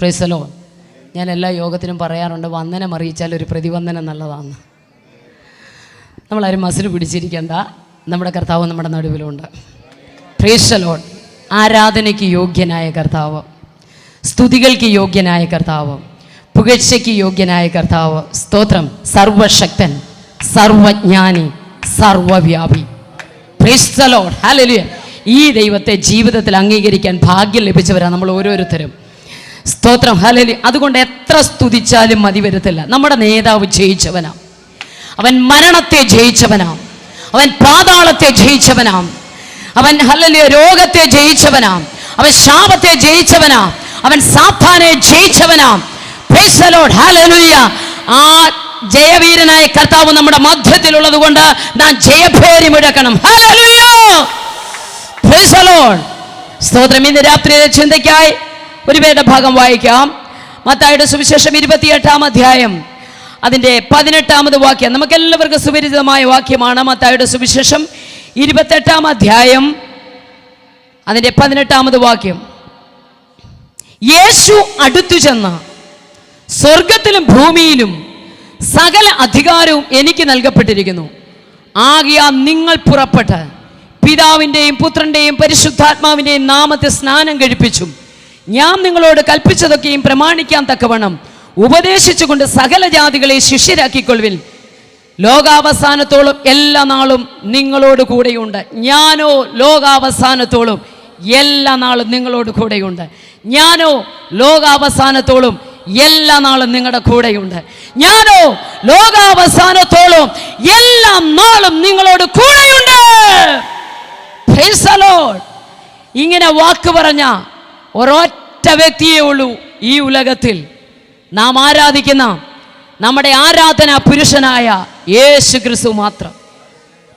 Price the Lord. ഞാൻ എല്ലാ യോഗത്തിനും പറയാറുണ്ട്, വന്ദനം അറിയിച്ചാൽ ഒരു പ്രതിവന്ദനം നല്ലതാണ്. നമ്മളാരും മസിൽ പിടിച്ചിരിക്കേണ്ട, നമ്മുടെ കർത്താവ് നമ്മുടെ നടുവിലുണ്ട്. Price the Lord. ആരാധനയ്ക്ക് യോഗ്യനായ കർത്താവ്, സ്തുതികൾക്ക് യോഗ്യനായ കർത്താവ്, പുകഴ്ചയ്ക്ക് യോഗ്യനായ കർത്താവ്. സ്തോത്രം. സർവശക്തൻ, സർവജ്ഞാനി, സർവവ്യാപി. Praise the lord. ഹല്ലേലൂയ. ഈ ദൈവത്തെ ജീവിതത്തിൽ അംഗീകരിക്കാൻ ഭാഗ്യം ലഭിച്ചവരാണ് നമ്മൾ ഓരോരുത്തരും. സ്തോത്രം. ഹല്ലേലൂയ. അതുകൊണ്ട് എത്ര സ്തുതിച്ചാലും മതി വരത്തില്ല. നമ്മുടെ നേതാവ് ജയിച്ചവനാം. അവൻ മരണത്തെ ജയിച്ചവനാം. അവൻ പാതാളത്തെ ജയിച്ചവനാം. അവൻ ഹല്ലേലൂയ രോഗത്തെ ജയിച്ചവനാം. അവൻ ശാപത്തെ ജയിച്ചവനാം. അവൻ സാത്താനെ ജയിച്ചവനാം. Praise the lord. ഹല്ലേലൂയ. ആ ജയവീരനായ കർത്താവ് നമ്മുടെ മധ്യത്തിലുള്ളത് കൊണ്ട് നാം ജയഭേരി മുഴക്കണം. ഹല്ലേലൂയ. Praise the lord. സ്തോത്രം. ഇന്ന് രാത്രിയിലെ ചിന്തയ്ക്കായി ഒരു വേദഭാഗം വായിക്കാം. മത്തായിയുടെ സുവിശേഷം 28-ാം അധ്യായം അതിൻ്റെ 18-ാമത് വാക്യം. നമുക്കെല്ലാവർക്കും സുപരിചിതമായ വാക്യമാണ്. മത്തായിയുടെ സുവിശേഷം 28-ാം അധ്യായം അതിൻ്റെ 18-ാമത് വാക്യം. യേശു അടുത്തു ചെന്ന്, സ്വർഗത്തിലും ഭൂമിയിലും സകല അധികാരവും എനിക്ക് നൽകപ്പെട്ടിരിക്കുന്നു. ആകയാൽ നിങ്ങൾ പുറപ്പെട്ട് പിതാവിൻ്റെയും പുത്രൻ്റെയും പരിശുദ്ധാത്മാവിൻ്റെയും നാമത്തെ സ്നാനം കഴിപ്പിച്ചും ഞാൻ നിങ്ങളോട് കൽപ്പിച്ചതൊക്കെയും പ്രമാണിക്കാൻ തക്കവണ്ണം ഉപദേശിച്ചുകൊണ്ട് സകല ജാതികളെ ശിഷ്യരാക്കിക്കൊള്ളുവിൻ. ലോകാവസാനത്തോളം എല്ലാ നാളും നിങ്ങളോട് കൂടെയുണ്ട്. ഞാനോ ലോകാവസാനത്തോളം എല്ലാ നാളും നിങ്ങളോട് കൂടെയുണ്ട്. ഞാനോ ലോകാവസാനത്തോളം എല്ലാ നാളും നിങ്ങളുടെ കൂടെയുണ്ട്. ഞാനോ ലോകാവസാനത്തോളം എല്ലാ നാളും നിങ്ങളോട് കൂടെയുണ്ട്. Price the Lord. ഇങ്ങനെ വാക്ക് പറഞ്ഞ ഒരൊറ്റ വ്യക്തിയേ ഉള്ളൂ ഈ ഉലകത്തിൽ. നാം ആരാധിക്കുന്ന നമ്മുടെ ആരാധനാ പുരുഷനായ യേശു ക്രിസ്തു മാത്രം.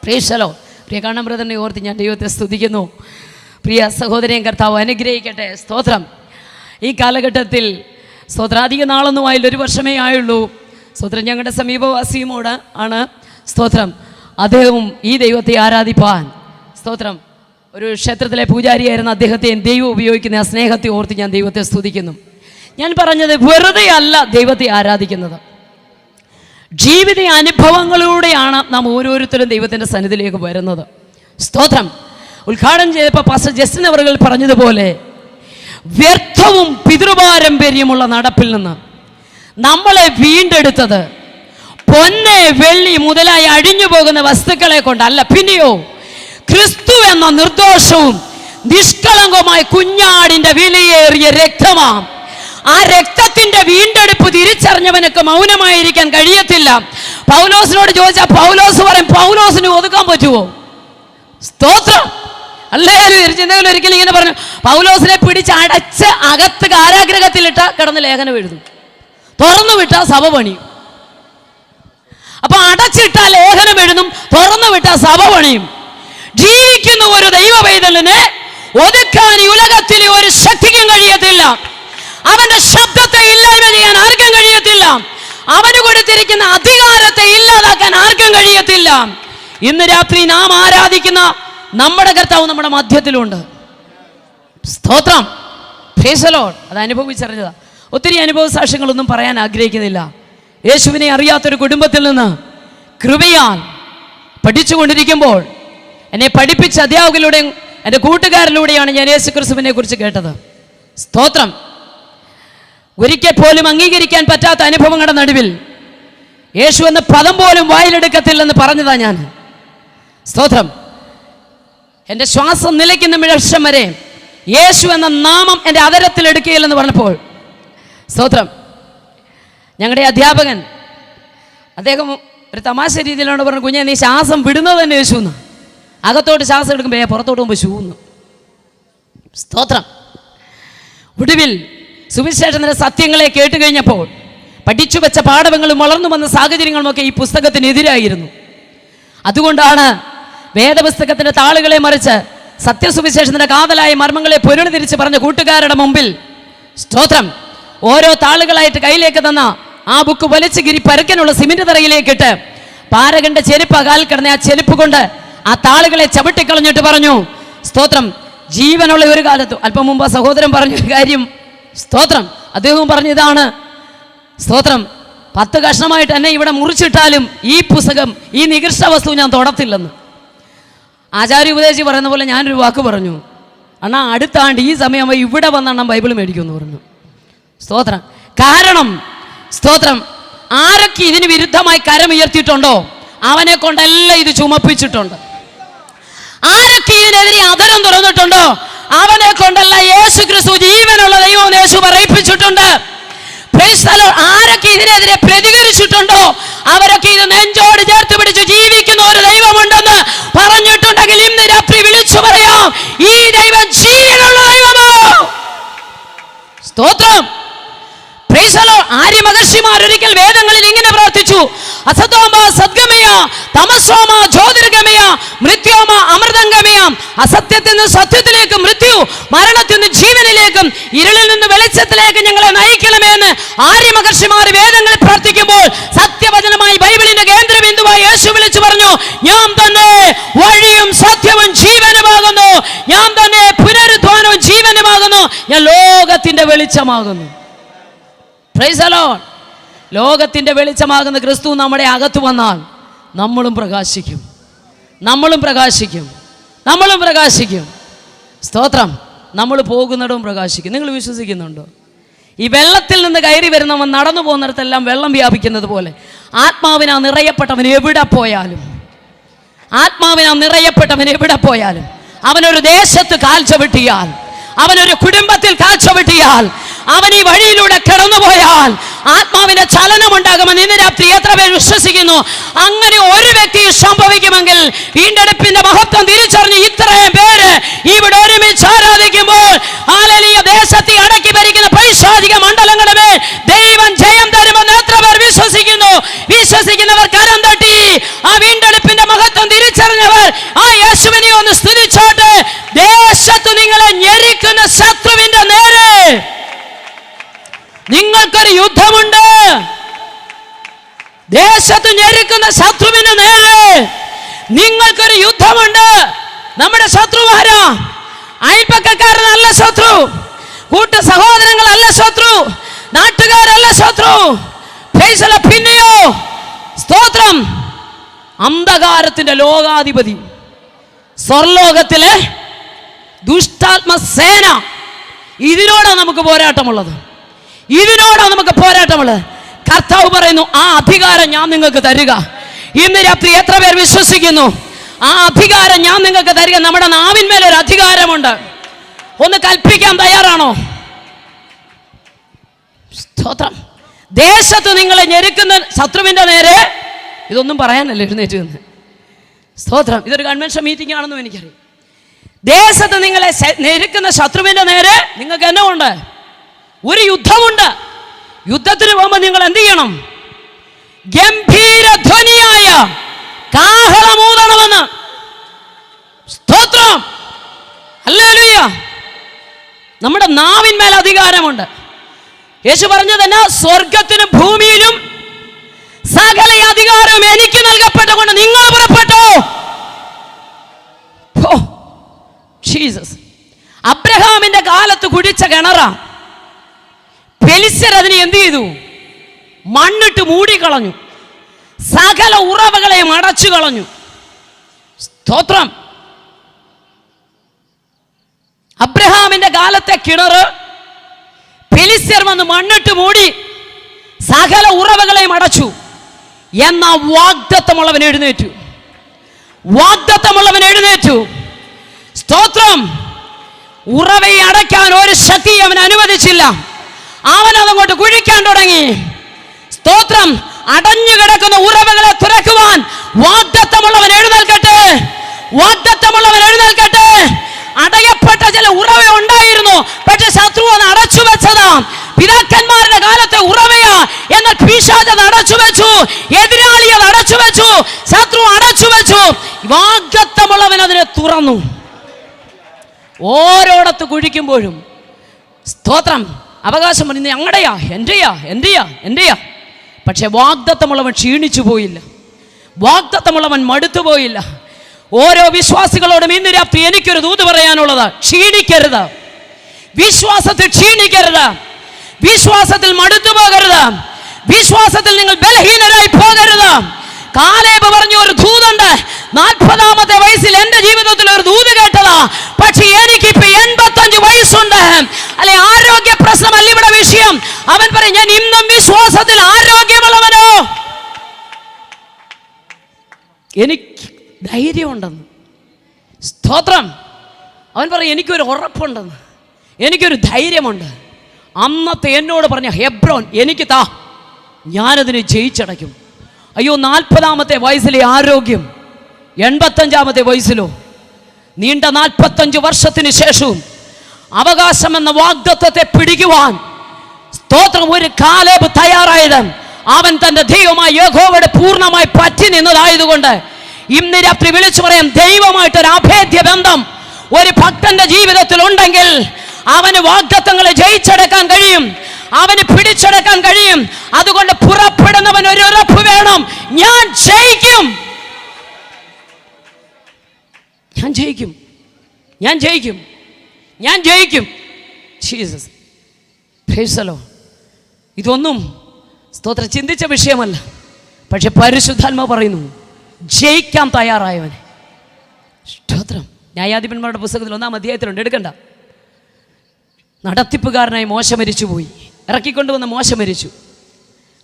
Praise the lord. പ്രിയ കണ്ണൻ ബ്രദറിനെ ഓർത്ത് ഞാൻ ദൈവത്തെ സ്തുതിക്കുന്നു. പ്രിയ സഹോദരൻ, കർത്താവ് അനുഗ്രഹിക്കട്ടെ. സ്തോത്രം. ഈ കാലഘട്ടത്തിൽ സ്തോത്രം അധിക നാളൊന്നും ആയില്ല, 1 വർഷമേ ആയുള്ളൂ. സ്തോത്രം. ഞങ്ങളുടെ സമീപവാസിയുമോട് ആണ്. സ്തോത്രം. അദ്ദേഹവും ഈ ദൈവത്തെ ആരാധിപ്പാൻ സ്തോത്രം ഒരു ക്ഷേത്രത്തിലെ പൂജാരിയായിരുന്ന അദ്ദേഹത്തെ ദൈവം ഉപയോഗിക്കുന്ന ആ സ്നേഹത്തെ ഓർത്ത് ഞാൻ ദൈവത്തെ സ്തുതിക്കുന്നു. ഞാൻ പറഞ്ഞത് വെറുതെ അല്ല ദൈവത്തെ ആരാധിക്കുന്നത്. ജീവിത അനുഭവങ്ങളിലൂടെയാണ് നാം ഓരോരുത്തരും ദൈവത്തിൻ്റെ സന്നിധിയിലേക്ക് വരുന്നത്. സ്തോത്രം. ഉദ്ഘാടനം ചെയ്തപ്പോൾ പാസ്റ്റർ ജസ്റ്റിൻ അവറുകൾ പറഞ്ഞതുപോലെ വ്യർത്ഥവും പിതൃപാരമ്പര്യമുള്ള നടപ്പിൽ നിന്ന് നമ്മളെ വീണ്ടെടുത്തത് പൊന്ന് വെള്ളി മുതലായി അഴിഞ്ഞു പോകുന്ന വസ്തുക്കളെ കൊണ്ടല്ല, പിന്നെയോ ക്രിസ്തു എന്ന നിർദോഷവും നിഷ്കളങ്കവുമായ കുഞ്ഞാടിന്റെ വിലയേറിയ രക്തമാം. ആ രക്തത്തിന്റെ വീണ്ടെടുപ്പ് തിരിച്ചറിഞ്ഞവനക്ക് മൗനമായിരിക്കാൻ കഴിയത്തില്ല. പൗലോസിനോട് ചോദിച്ചാൽ പൗലോസ് പറയും, പൗലോസിന് ഒതുക്കാൻ പറ്റുമോ? സ്തോത്രം. ചിന്തകൾ ഒരിക്കലും ഇങ്ങനെ പറഞ്ഞു, പൗലോസിനെ പിടിച്ച് അടച്ച് അകത്ത് കാരാഗ്രഹത്തിലിട്ട കിടന്ന് ലേഖനം എഴുതും, തുറന്നു വിട്ട സഭ പണിയും. അപ്പൊ അടച്ചിട്ട ലേഖനം എഴുതും, തുറന്നു വിട്ട സഭ പണിയും. ജീവിക്കുന്ന ഒരു ദൈവ പൈതലിനെ ഒതുക്കാൻ ഈ ഉലകത്തിലെ ഒരു ശക്തിക്കും കഴിയത്തില്ല. അവന്റെ ശബ്ദത്തെ ഇല്ലായ്മ ചെയ്യാൻ ആർക്കും കഴിയത്തില്ല. അവന് കൊടുത്തിരിക്കുന്ന അധികാരത്തെ ഇല്ലാതാക്കാൻ ആർക്കും കഴിയത്തില്ല. ഇന്ന് രാത്രി നാം ആരാധിക്കുന്ന നമ്മുടെ കർത്താവ് നമ്മുടെ മധ്യത്തിലുണ്ട്. സ്തോത്രം. Price the Lord. അത് അനുഭവിച്ചറിഞ്ഞതാ. ഒത്തിരി അനുഭവ സാക്ഷ്യങ്ങളൊന്നും പറയാൻ ആഗ്രഹിക്കുന്നില്ല. യേശുവിനെ അറിയാത്തൊരു കുടുംബത്തിൽ നിന്ന് കൃപയാൽ പഠിച്ചുകൊണ്ടിരിക്കുമ്പോൾ എന്നെ പഠിപ്പിച്ച അധ്യാപകരിലൂടെയും എൻ്റെ കൂട്ടുകാരിലൂടെയാണ് ഞാൻ യേശു ക്രിസ്തുവിനെ കുറിച്ച് കേട്ടത്. സ്തോത്രം. ഒരിക്കൽ പോലും അംഗീകരിക്കാൻ പറ്റാത്ത അനുഭവങ്ങളുടെ നടുവിൽ യേശു എന്ന പദം പോലും വായിലെടുക്കത്തില്ലെന്ന് പറഞ്ഞതാ ഞാൻ. സ്തോത്രം. എൻ്റെ ശ്വാസം നിലയ്ക്കുന്ന നിമിഷം വരെ യേശു എന്ന നാമം എൻ്റെ അതരത്തിൽ എടുക്കുകയില്ലെന്ന് പറഞ്ഞപ്പോൾ സ്തോത്രം ഞങ്ങളുടെ അധ്യാപകൻ അദ്ദേഹം ഒരു തമാശ രീതിയിലാണ് പറഞ്ഞു, കുഞ്ഞെ നീ ശ്വാസം വിടുന്നത് തന്നെ യേശു എന്ന്. അകത്തോട്ട് ശ്വാസം എടുക്കുമ്പോൾ പുറത്തോട്ട് പോകുമ്പോൾ ഷൂന്ന്. സ്തോത്രം. ഒടുവിൽ സുവിശേഷത്തിന്റെ സത്യങ്ങളെ കേട്ട് കഴിഞ്ഞപ്പോൾ പഠിച്ചു വെച്ച പാഠങ്ങളും വളർന്നു വന്ന സാഹചര്യങ്ങളുമൊക്കെ ഈ പുസ്തകത്തിനെതിരായിരുന്നു. അതുകൊണ്ടാണ് വേദപുസ്തകത്തിന്റെ താളുകളെ മറിച്ച് സത്യസുവിശേഷത്തിന്റെ കാതലായ മർമ്മങ്ങളെ പൊരുൾ തിരിച്ച് പറഞ്ഞ കൂട്ടുകാരുടെ മുമ്പിൽ സ്തോത്രം ഓരോ താളുകളായിട്ട് കയ്യിലേക്ക് തന്ന ആ ബുക്ക് വലിച്ചു ഗിരി പരക്കാനുള്ള സിമെന്റ് തറയിലേക്കിട്ട് പാരകന്റെ ചെരുപ്പ് കാൽ കിടന്ന ആ ചെരുപ്പ് കൊണ്ട് ആ താളുകളെ ചവിട്ടിക്കളഞ്ഞിട്ട് പറഞ്ഞു, സ്തോത്രം, ജീവനുള്ള ഒരു കാലത്ത്. അല്പം മുമ്പ് സഹോദരൻ പറഞ്ഞൊരു കാര്യം, സ്തോത്രം, അദ്ദേഹവും പറഞ്ഞതാണ്, സ്തോത്രം, 10 കഷ്ണമായിട്ട് എന്നെ ഇവിടെ മുറിച്ചിട്ടാലും ഈ പുസ്തകം, ഈ നികൃഷ്ട വസ്തു ഞാൻ തൊടത്തില്ലെന്ന്. ആചാര്യ ഉപദേശി പറയുന്ന പോലെ ഞാനൊരു വാക്ക് പറഞ്ഞു, അണ്ണാ അടുത്ത ആണ്ട് ഈ സമയം ഇവിടെ വന്നണ്ണം ബൈബിൾ മേടിക്കുമെന്ന് പറഞ്ഞു. സ്തോത്രം. കാരണം സ്തോത്രം, ആരൊക്കെ ഇതിന് വിരുദ്ധമായി കരമുയർത്തിയിട്ടുണ്ടോ അവനെ കൊണ്ടെല്ലാം ഇത് ചുമപ്പിച്ചിട്ടുണ്ട്. ആരൊക്കെ ഇതിനെതിരെ അതരം തുറന്നിട്ടുണ്ടോ അവനെ കൊണ്ടല്ല യേശു ക്രിസ്തു ജീവനുള്ള ദൈവം യേശു പറയിപ്പിച്ചിട്ടുണ്ട്. ആരൊക്കെ ഇതിനെതിരെ പ്രതികരിച്ചിട്ടുണ്ടോ അവരൊക്കെ ഇത് നെഞ്ചോട് ചേർത്ത് പിടിച്ച് ജീവിക്കുന്ന ഒരു ദൈവമുണ്ടെന്ന് പറഞ്ഞിട്ടുണ്ടെങ്കിൽ ഇന്ന് രാത്രി വിളിച്ചു പറയാം, ഈ ദൈവം ജീവനുള്ള ദൈവമാണ്. സ്തോത്രം. ആര്യ മഹർഷിമാർ ഒരിക്കൽ വേദങ്ങളിൽ ഇങ്ങനെ പ്രാർത്ഥിച്ചു, അസതോമ സദ്ഗമയ, തമസോമ ജ്യോതിർഗമയ, മൃത്യോമ അമൃതംഗമയ. അസത്യത്തിൽ നിന്ന് സത്യത്തിലേക്കും, മൃത്യു മരണത്തിൽ നിന്ന് ജീവനിലേക്കും, ഇരുളിൽ നിന്ന് വെളിച്ചത്തിലേക്ക് ഞങ്ങളെ നയിക്കണമേ എന്ന് ആര്യ മഹർഷിമാർ വേദങ്ങളിൽ പ്രാർത്ഥിക്കുമ്പോൾ സത്യവചനമായി ബൈബിളിന്റെ കേന്ദ്രബിന്ദുവായി യേശു വിളിച്ചു പറഞ്ഞു, ഞാൻ തന്നെ വഴിയും സത്യവും ജീവനുമാകുന്നു, ഞാൻ തന്നെ പുനരുദ്ധാനവും ജീവനുമാകുന്നു, ഞാൻ ലോകത്തിന്റെ വെളിച്ചമാകുന്നു. Price the Lord. ലോകത്തിന്റെ വെളിച്ചമാകുന്ന ക്രിസ്തു നമ്മുടെ അകത്ത് വന്നാൽ നമ്മളും പ്രകാശിക്കും, നമ്മളും പ്രകാശിക്കും, നമ്മളും പ്രകാശിക്കും. സ്തോത്രം. നമ്മൾ പോകുന്നിടവും പ്രകാശിക്കും. നിങ്ങൾ വിശ്വസിക്കുന്നുണ്ടോ? ഈ വെള്ളത്തിൽ നിന്ന് കയറി വരുന്നവൻ നടന്നു പോകുന്നിടത്തെല്ലാം വെള്ളം വ്യാപിക്കുന്നത് പോലെ ആത്മാവിനാ നിറയപ്പെട്ടവൻ എവിടെ പോയാലും, ആത്മാവിനാ നിറയപ്പെട്ടവൻ എവിടെ പോയാലും, അവനൊരു ദേശത്ത് കാൽ ചവിട്ടിയാൽ, അവനൊരു കുടുംബത്തിൽ കാൽ ചവിട്ടിയാൽ, അവൻ ഈ വഴിയിലൂടെ കടന്നുപോയാൽ ആത്മാവിന്റെ ചലനമുണ്ടാകുമെന്ന് ഇന്ന് രാത്രി എത്ര പേർ വിശ്വസിക്കുന്നു? അങ്ങനെ ഒരു വ്യക്തി സംഭവിക്കുമെങ്കിൽ വീണ്ടെടുപ്പിന്റെ മഹത്വം തിരിച്ചറിഞ്ഞ് ഇത്രയും പേര് ഇവിടെ ഒരുമിച്ച് ആരാധിക്കുമ്പോൾ ഹല്ലേലൂയ, ദേശത്തെ അടക്കി ഭരിക്കുന്ന പൈശാചിക മണ്ഡലങ്ങളുടെ ദൈവം ജയം തരുമെന്ന് എത്ര പേർ വിശ്വസിക്കുന്നു? വിശ്വസിക്കുന്നവർ കരം തട്ടി ആ വീണ്ടെടുപ്പിന്റെ മഹത്വം തിരിച്ചറിഞ്ഞവർ ആ യേശുവിനെ ഒന്ന് സ്തുതിച്ചോട്ടെ. ദേശത്ത് നിങ്ങളെ ഞെരിക്കുന്ന ശത്രുവിന്റെ നേരെ നിങ്ങൾക്കൊരു യുദ്ധമുണ്ട്. ദേശത്ത് ഞെരുക്കുന്ന ശത്രുവിന്റെ നേരെ നിങ്ങൾക്കൊരു യുദ്ധമുണ്ട്. നമ്മുടെ ശത്രുവാരാ? അയൽപ്പക്കക്കാരനല്ല ശത്രു, കൂട്ടു സഹോദരങ്ങളല്ല ശത്രു, നാട്ടുകാരല്ല ശത്രു. പിന്നെയോ സ്തോത്രം, അന്ധകാരത്തിന്റെ ലോകാധിപതി, സ്വർലോകത്തിലെ ദുഷ്ടാത്മസേന. ഇതിനോടാണ് നമുക്ക് പോരാട്ടമുള്ളത്, ഇതിനോടാണ് നമുക്ക് പോരാട്ടമുള്ളത്. കർത്താവ് പറയുന്നു, ആ അധികാരം ഞാൻ നിങ്ങൾക്ക് തരിക. ഇന്ന് രാത്രി എത്ര പേർ വിശ്വസിക്കുന്നു? ആ അധികാരം ഞാൻ നിങ്ങൾക്ക് തരിക. നമ്മുടെ നാവിന്മേൽ ഒരു അധികാരമുണ്ട്. ഒന്ന് കൽപ്പിക്കാൻ തയ്യാറാണോ? സ്തോത്രം. ദേശത്ത് നിങ്ങളെ ഞെരുക്കുന്ന ശത്രുവിന്റെ നേരെ, ഇതൊന്നും പറയാനല്ല എഴുന്നേറ്റ് നിന്ന്. സ്തോത്രം. ഇതൊരു കൺവെൻഷൻ മീറ്റിംഗ് ആണെന്നും എനിക്കറിയാം. ദേശത്ത് നിങ്ങളെ ഞെരുക്കുന്ന ശത്രുവിന്റെ നേരെ നിങ്ങൾക്ക് എന്നെ ഉണ്ട്, ഒരു യുദ്ധമുണ്ട്. യുദ്ധത്തിന് പോകുമ്പോൾ നിങ്ങൾ എന്ത് ചെയ്യണം? ഗംഭീര ധ്വനിയായ കാഹളമൂതണമെന്ന്. സ്തോത്രം. ഹല്ലേലൂയ. നമ്മുടെ നാവിന്മേൽ അധികാരമുണ്ട്. യേശു പറഞ്ഞത് എന്നാ? സ്വർഗത്തിനും ഭൂമിയിലും സകല അധികാരവും എനിക്ക് നൽകപ്പെട്ടതുകൊണ്ട് നിങ്ങൾ പുറപ്പെട്ടോ. ജീസസ്. അബ്രഹാമിന്റെ കാലത്ത് കുഴിച്ച കിണറാ. ഫെലിസ്ത്യർ അതിനെ എന്ത് ചെയ്തു? മണ്ണിട്ട് മൂടിക്കളഞ്ഞു, സകല ഉറവകളെയും അടച്ചു കളഞ്ഞു. സ്തോത്രം. അബ്രഹാമിന്റെ കാലത്തെ കിണറ് ഫെലിസ്ത്യർ വന്ന് മണ്ണിട്ട് മൂടി, സകല ഉറവകളെയും അടച്ചു. എന്നാ വാഗ്ദത്തമുള്ളവൻ എഴുന്നേറ്റു, വാഗ്ദത്തമുള്ളവൻ എഴുന്നേറ്റു. സ്തോത്രം. ഉറവയെ അടയ്ക്കാൻ ഒരു ശക്തി അവൻ അനുവദിച്ചില്ല. അവൻ അതങ്ങോട്ട് കുഴിക്കാൻ തുടങ്ങി. സ്തോത്രം. അടഞ്ഞു കിടക്കുന്ന ഉറവകളെ തുറക്കുവാൻ വാഗ്ദത്തമുള്ളവൻ എഴുന്നേൽക്കട്ടെ, വാഗ്ദത്തമുള്ളവൻ എഴുന്നേൽക്കട്ടെ. അടയപ്പെട്ട ചില ഉറവ ഉണ്ടായിരുന്നു, പക്ഷെ ശത്രു അത് അടച്ചു വെച്ചതാ. പിതാക്കന്മാരുടെ കാലത്തെ ഉറവയാ, എന്നാൽ പിശാച് അത് അടച്ചു വെച്ചു, എതിരാളി അത് അടച്ചു വെച്ചു, ശത്രു അടച്ചു വെച്ചു. വാഗ്ദത്തമുള്ളവൻ അതിനെ തുറന്നു. ഓരോടത്ത് കുഴിക്കുമ്പോഴും സ്തോത്രം അവകാശം പറഞ്ഞു, ഞങ്ങളുടെയാ, എന്റെയാ, എന്റെയാ, എന്റെയാ. പക്ഷെ വാഗ്ദത്തമുള്ളവൻ ക്ഷീണിച്ചു പോയില്ല, വാഗ്ദത്തമുള്ളവൻ മടുത്തു പോയില്ല. ഓരോ വിശ്വാസികളോടും ഇന്ന് രാത്രി എനിക്കൊരു ദൂത് പറയാനുള്ളത്, ക്ഷീണിക്കരുത്, വിശ്വാസത്തിൽ ക്ഷീണിക്കരുത്. വിശ്വാസത്തിൽ മടുത്തു പോകരുത്. വിശ്വാസത്തിൽ നിങ്ങൾ ബലഹീനരായി പോകരുത്. കാലേബ് പറഞ്ഞു, ഒരു ദൂതുണ്ട്. 40-ാമത്തെ വയസ്സിൽ എന്റെ ജീവിതത്തിൽ ഒരു ദൂത് കേട്ടതാ. പക്ഷെ എനിക്കിപ്പോ 85 വയസ്സുണ്ട്. അല്ലെ, ആരോഗ്യ പ്രശ്നമല്ല ഇവിടെ വിഷയം. അവൻ പറയും, ഞാൻ ഇന്നും വിശ്വാസത്തിൽ ആരോഗ്യമുള്ളവനോ, എനിക്ക് ധൈര്യമുണ്ടെന്ന്. സ്തോത്രം. അവൻ പറയും, എനിക്കൊരു ഉറപ്പുണ്ടെന്ന്, എനിക്കൊരു ധൈര്യമുണ്ട്. അന്നത്തെ എന്നോട് പറഞ്ഞ ഹെബ്രോൻ എനിക്ക് താ, ഞാനതിനെ ജയിച്ചടയ്ക്കും. അയ്യോ, 40-ാമത്തെ വയസ്സിലെ ആരോഗ്യം 85-ാമത്തെ വയസ്സിലോ, നീണ്ട 45 വർഷത്തിന് ശേഷവും അവകാശം എന്ന വാഗ്ദത്തത്തെ പിടിക്കുവാൻ, സ്തോത്രം, ഒരു കാലേബ് തയ്യാറായത് അവൻ തന്റെ ദൈവമായ യഹോവയുടെ പൂർണ്ണമായി പറ്റി നിന്നതായതുകൊണ്ട് ഇന്ന് രാത്രി വിളിച്ചു പറയാം, ദൈവമായിട്ടൊരു അഭേദ്യ ബന്ധം ഒരു ഭക്തന്റെ ജീവിതത്തിൽ ഉണ്ടെങ്കിൽ അവന് വാഗ്ദത്തങ്ങളെ ജയിച്ചെടുക്കാൻ കഴിയും, അവന് പിടിച്ചെടുക്കാൻ കഴിയും. അതുകൊണ്ട് പുറപ്പെടുന്നവൻ ഒരു ഉറപ്പ് വേണം, ഞാൻ ജയിക്കും, ഞാൻ ജയിക്കും, ഞാൻ ജയിക്കും, ഞാൻ ജയിക്കും. Jesus, praise the Lord. ഇതൊന്നും സ്തോത്രം ചിന്തിച്ച വിഷയമല്ല. പക്ഷെ പരിശുദ്ധാത്മാവ് പറയുന്നു, ജയിക്കാൻ തയ്യാറായവനെ. സ്തോത്രം. ന്യായാധിപന്മാരുടെ പുസ്തകത്തിൽ 1-ാം അധ്യായത്തിലുണ്ട്, എടുക്കണ്ട. നടത്തിപ്പുകാരനായി മോശ മരിച്ചുപോയി, ഇറക്കിക്കൊണ്ടുവന്ന മോശ മരിച്ചു.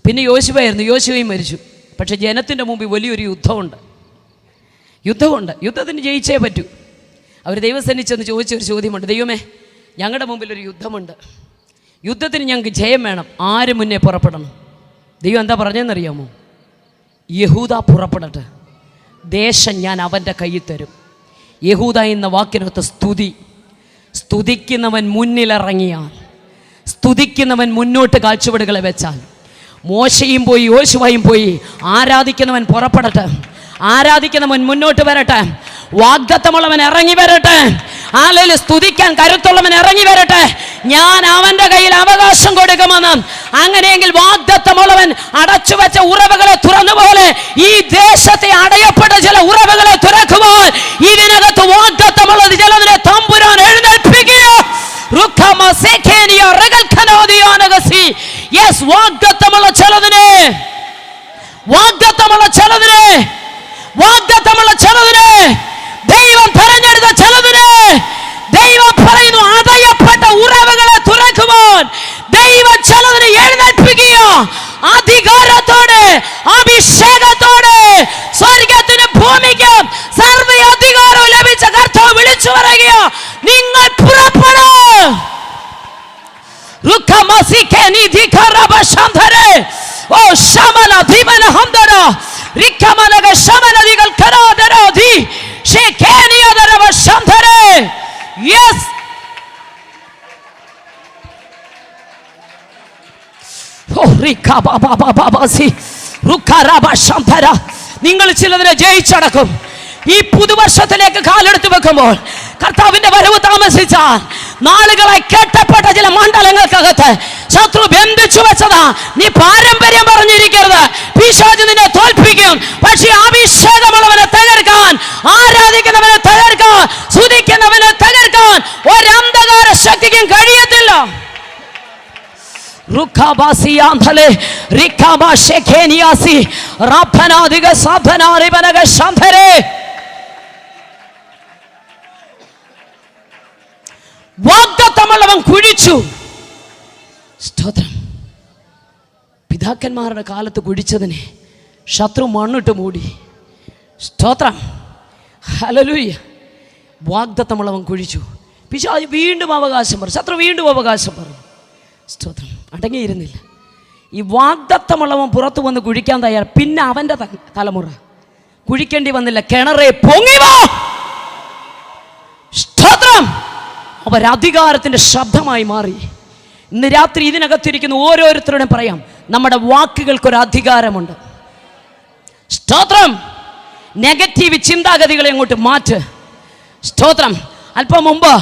പിന്നെ യോശുവയായിരുന്നു, യോശുവയും മരിച്ചു. പക്ഷെ ജനത്തിൻ്റെ മുമ്പിൽ വലിയൊരു യുദ്ധമുണ്ട്. യുദ്ധത്തിന് ജയിച്ചേ പറ്റൂ. അവർ ദൈവസന്നിധി ചെന്ന് ചോദിച്ചൊരു ചോദ്യമുണ്ട്, ദൈവമേ, ഞങ്ങളുടെ മുമ്പിലൊരു യുദ്ധമുണ്ട്, യുദ്ധത്തിന് ഞങ്ങൾക്ക് ജയം വേണം, ആര് മുന്നേ പുറപ്പെടണം? ദൈവം എന്താ പറഞ്ഞതെന്നറിയാമോ? യഹൂദ പുറപ്പെടട്ടെ, ദേശം ഞാൻ അവൻ്റെ കയ്യിൽ തരും. യഹൂദ എന്ന വാക്കിനകത്ത് സ്തുതി. സ്തുതിക്കുന്നവൻ മുന്നിലിറങ്ങിയാൽ, സ്തുതിക്കുന്നവൻ മുന്നോട്ട് കാഴ്ചപ്പാടുകളെ വെച്ചാൽ, മോശയും പോയി യോശുവയും പോയി, ആരാധിക്കുന്നവൻ പുറപ്പെടട്ടെ, ആരാധിക്കുന്നവൻ മുന്നോട്ട് വരട്ടെ, വാഗ്ദത്തമുള്ളവൻ ഇറങ്ങി വരട്ടെ, അല്ലെങ്കിൽ സ്തുതിക്കാൻ കരുത്തുള്ളവൻ ഇറങ്ങി വരട്ടെ, ഞാൻ അവന്റെ കയ്യിൽ അവകാശം കൊടുക്കുമെന്ന്. അങ്ങനെയെങ്കിൽ വാഗ്ദത്തമുള്ളവൻ അടച്ചു വെച്ച ഉറവുകളെ തുറന്നുപോലെ ഈ ദേശത്തെ അടയപ്പെട്ട ചില ഉറവുകളെ തുറക്കുവാൻ ഇതിനകത്ത് വാഗ്ദത്തമുള്ളത് ചിലതിനെ തമ്പുരാൻ എഴുന്നേൽപ്പിക്കുക. വാഗ്ദത്തമുള്ള ചിലതിനെ, വാഗ്ദത്തമുള്ള ചിലതിനെ, വാഗ്ദത്തമുള്ള ചിലതിനെ, ദൈവം തെരഞ്ഞെടുത്ത ചിലതിനെ ദൈവം പറയുന്നു, അടയപ്പെട്ട ഉറവുകളെ തുറക്കുവാൻ ദൈവം ചിലതിനെ എഴുന്നേൽപ്പിക്കുക. അധികാരത്തോടെ, അഭിഷേകത്തോടെ, സ്വർഗത്തിന് ഭൂമിക്ക് സർവ്വ അധികാരവും ലഭിച്ച കർത്താവ് വിളിച്ചു പറയുക, നിങ്ങൾ പുറപ്പെടൂ. നിങ്ങൾ ചിലതിനെ ജയിച്ചടക്കും. ഈ പുതുവർഷത്തിലേക്ക് കാലെടുത്ത് വെക്കുമ്പോൾ കർത്താവിന്റെ വരവ് താമസിച്ചാൽ നാളുകളായി കെട്ടപ്പെട്ട ചില മണ്ഡലങ്ങൾക്കകത്ത് ശത്രു ബന്ധിച്ചു വെച്ചതാ. നീ പാരമ്പര്യം പറഞ്ഞിരിക്കരുത്, പിശാച് നിന്നെ തോൽപ്പിക്കും. പക്ഷേ അഭിഷേകമുള്ളവനെ തകർക്കാൻ, ആരാധിക്കുന്നവനെ തകർക്കാൻ, സ്തുതിക്കുന്നവനെ തകർക്കാൻ ഒരന്ധകാര ശക്തിക്കും കഴിയത്തില്ല. വാഗ്ദത്തമുള്ളവൻ കുഴിച്ചു. സ്തോത്രം. പിതാക്കന്മാരുടെ കാലത്ത് കുഴിച്ചതിനെ ശത്രു മണ്ണിട്ട് മൂടി. സ്തോത്രം. ഹല്ലേലൂയ. വാഗ്ദത്തമുള്ളവൻ കുഴിച്ചു. പിശാച് വീണ്ടും അവകാശം പറഞ്ഞു, ശത്രു വീണ്ടും അവകാശം പറഞ്ഞു. സ്തോത്രം. അടങ്ങിയിരുന്നില്ല. ഈ വാഗ്ദത്തമുള്ളവൻ പുറത്തു വന്ന് കുഴിക്കാൻ തയ്യാർ. പിന്നെ അവൻ്റെ തലമുറ കുഴിക്കേണ്ടി വന്നില്ല, കിണറെ പൊങ്ങിവോ. സ്തോത്രം. അവരധികാരത്തിൻ്റെ ശബ്ദമായി മാറി. ഇന്ന് രാത്രി ഇതിനകത്തിരിക്കുന്ന ഓരോരുത്തരുടെയും പറയാം, നമ്മുടെ വാക്കുകൾക്കൊരു അധികാരമുണ്ട്. സ്തോത്രം. നെഗറ്റീവ് ചിന്താഗതികളെ അങ്ങോട്ട് മാറ്റ്. സ്തോത്രം. അല്പം മുമ്പ്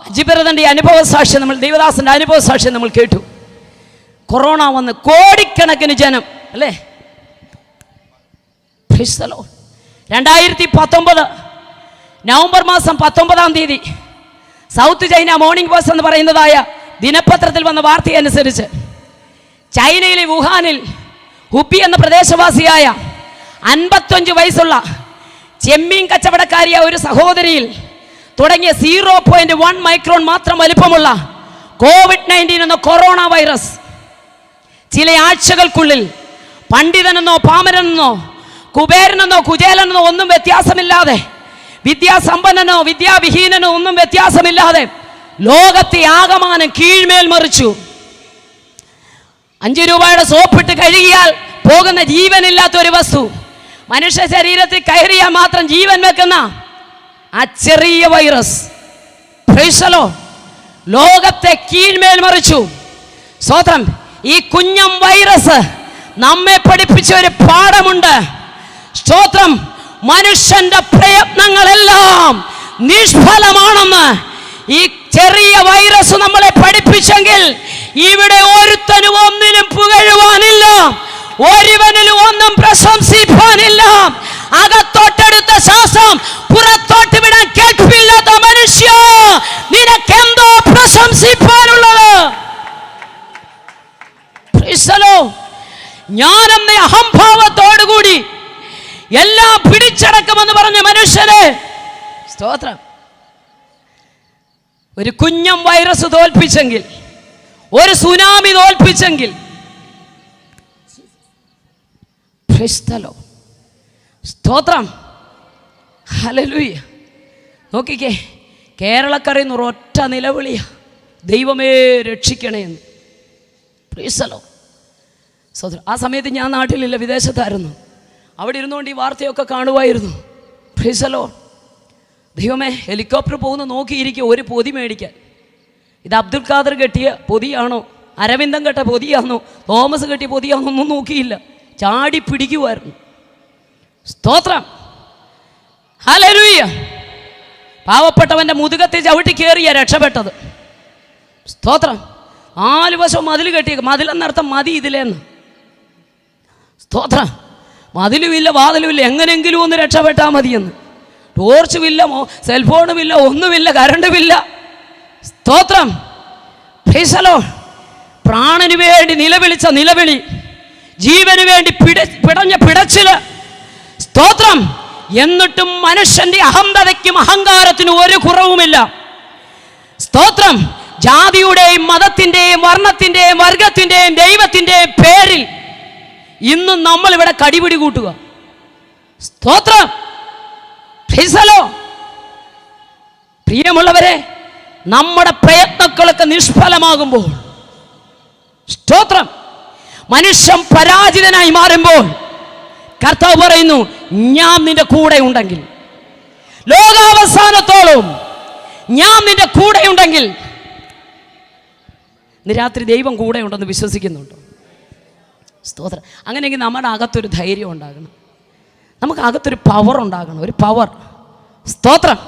അജിബരതൻ്റെ അനുഭവ സാക്ഷ്യം, നമ്മൾ ദൈവദാസൻ്റെ അനുഭവ സാക്ഷ്യം നമ്മൾ കേട്ടു. കൊറോണ വന്ന് കോടിക്കണക്കിന് ജനം, അല്ലേ? 2019 നവംബർ മാസം 19-ാം തീയതി സൗത്ത് ചൈന മോർണിംഗ് പോസ്റ്റ് എന്ന് പറയുന്നതായ ദിനപത്രത്തിൽ വന്ന വാർത്ത അനുസരിച്ച് ചൈനയിലെ വുഹാനിൽ ഹുബി എന്ന പ്രദേശവാസിയായ 55 വയസ്സുള്ള ചെമ്മീൻ കച്ചവടക്കാരിയായ ഒരു സഹോദരിയിൽ തുടങ്ങിയ 0.1 മൈക്രോൺ മാത്രം വലിപ്പമുള്ള COVID-19 എന്ന കൊറോണ വൈറസ് ചില ആഴ്ചകൾക്കുള്ളിൽ പണ്ഡിതനെന്നോ പാമരനെന്നോ കുബേരനെന്നോ കുചേലനെന്നോ ഒന്നും വ്യത്യാസമില്ലാതെ, വിദ്യാസമ്പന്നനോ വിദ്യാവിഹീനനോ ഒന്നും വ്യത്യാസമില്ലാതെ ലോകത്തെ ആകമാനം കീഴ്മേൽ മറിച്ചു. 5 രൂപയുടെ സോപ്പിട്ട് കഴുകിയാൽ പോകുന്ന ജീവനില്ലാത്ത ഒരു വസ്തു മനുഷ്യ ശരീരത്തിൽ കയറിയാൽ മാത്രം ജീവൻ വെക്കുന്ന ആ ചെറിയ വൈറസ് ലോകത്തെ കീഴ്മേൽ മറിച്ചു. സ്തോത്രം. ഈ കുഞ്ഞം വൈറസ് നമ്മെ പഠിപ്പിച്ച ഒരു പാഠമുണ്ട്. സ്തോത്രം. മനുഷ്യന്റെ പ്രയത്നങ്ങളെല്ലാം നിഷ്ഫലമാണെന്ന് ഈ ചെറിയ വൈറസ് നമ്മളെ പഠിപ്പിച്ചെങ്കിൽ ഇവിടെ ഒരുത്തനും ഒന്നിനും പുകഴുവാനില്ല, ഒരുവനിലും ഒന്നും പ്രശംസിപ്പാനില്ല. അകത്തോട്ടെടുത്ത ശ്വാസം പുറത്തോട്ട് വിടാൻ കേൾപ്പില്ലാത്ത മനുഷ്യ, നിനക്കെന്തോ പ്രശംസിപ്പാനുള്ളത്? ഞാനെന്ന അഹംഭാവത്തോടുകൂടി എല്ലാം പിടിച്ചടക്കുമെന്ന് പറഞ്ഞ മനുഷ്യനെ സ്തോത്രം. ഒരു കുഞ്ഞം വൈറസ് തോൽപ്പിച്ചെങ്കിൽ, ഒരു സുനാമി തോൽപ്പിച്ചെങ്കിൽ, സ്തോത്രം. ഹല്ലേലൂയ. നോക്കിക്കേ, കേരളക്കരയിൽ നിന്ന് ഒരൊറ്റ നിലവിളിയാ, ദൈവമേ രക്ഷിക്കണേ എന്ന്. സ്തോത്രം. ആ സമയത്ത് ഞാൻ നാട്ടിലില്ല, വിദേശത്തായിരുന്നു. അവിടെ ഇരുന്നുകൊണ്ട് ഈ വാർത്തയൊക്കെ കാണുമായിരുന്നു. പ്രീസലോ. ദൈവമേ, ഹെലികോപ്റ്റർ പോകുന്ന നോക്കിയിരിക്കുക ഒരു പൊതി മേടിക്കാൻ. ഇത് അബ്ദുൽ ഖാദർ കെട്ടിയ പൊതിയാണോ, അരവിന്ദൻ കെട്ട പൊതിയാണോ, തോമസ് കെട്ടിയ പൊതിയാണോ ഒന്നും നോക്കിയില്ല, ചാടി പിടിക്കുമായിരുന്നു. സ്തോത്രം. ഹല്ലേലൂയ. പാവപ്പെട്ടവൻ്റെ മുതുകത്തെ ചവിട്ടി കയറിയ രക്ഷപ്പെട്ടത്. സ്തോത്രം. 4 വശം മതിൽ കെട്ടിയ, മതിലെന്നർത്ഥം മതി ഇതിലേന്ന്. സ്തോത്രം. മതിലുമില്ല വാതിലുമില്ല, എങ്ങനെയെങ്കിലും ഒന്ന് രക്ഷപ്പെട്ടാൽ മതിയെന്ന്. ടോർച്ചുമില്ല, സെൽഫോണുമില്ല, ഒന്നുമില്ല, കറണ്ടുമില്ല. സ്തോത്രം. പ്രാണന് വേണ്ടി നിലവിളിച്ച നിലവിളി, ജീവന് വേണ്ടി പിടഞ്ഞ പിടച്ചില്. സ്തോത്രം. എന്നിട്ടും മനുഷ്യന്റെ അഹന്തതയ്ക്കും അഹങ്കാരത്തിനും ഒരു കുറവുമില്ല. സ്തോത്രം. ജാതിയുടെയും മതത്തിൻ്റെയും വർണ്ണത്തിൻ്റെയും വർഗത്തിൻ്റെയും ദൈവത്തിൻ്റെയും പേരിൽ ഇന്നും നമ്മൾ ഇവിടെ കടിപിടി കൂട്ടുക. സ്തോത്രം. പ്രിയമുള്ളവരെ, നമ്മുടെ പ്രയത്നങ്ങളൊക്കെ നിഷ്ഫലമാകുമ്പോൾ, സ്തോത്രം, മനുഷ്യൻ പരാജിതനായി മാറുമ്പോൾ കർത്താവ് പറയുന്നു, ഞാൻ നിന്റെ കൂടെ ഉണ്ടെങ്കിൽ, ലോകാവസാനത്തോളം ഞാൻ നിന്റെ കൂടെ ഉണ്ടെങ്കിൽ. ഇന്ന് രാത്രി ദൈവം കൂടെ ഉണ്ടെന്ന് വിശ്വസിക്കുന്നുണ്ടോ? സ്തോത്രം. അങ്ങനെയെങ്കിൽ നമ്മുടെ അകത്തൊരു ധൈര്യം ഉണ്ടാകണം, നമുക്ക് അകത്തൊരു പവർ ഉണ്ടാകണം. ഒരു പവർ. സ്തോത്രം.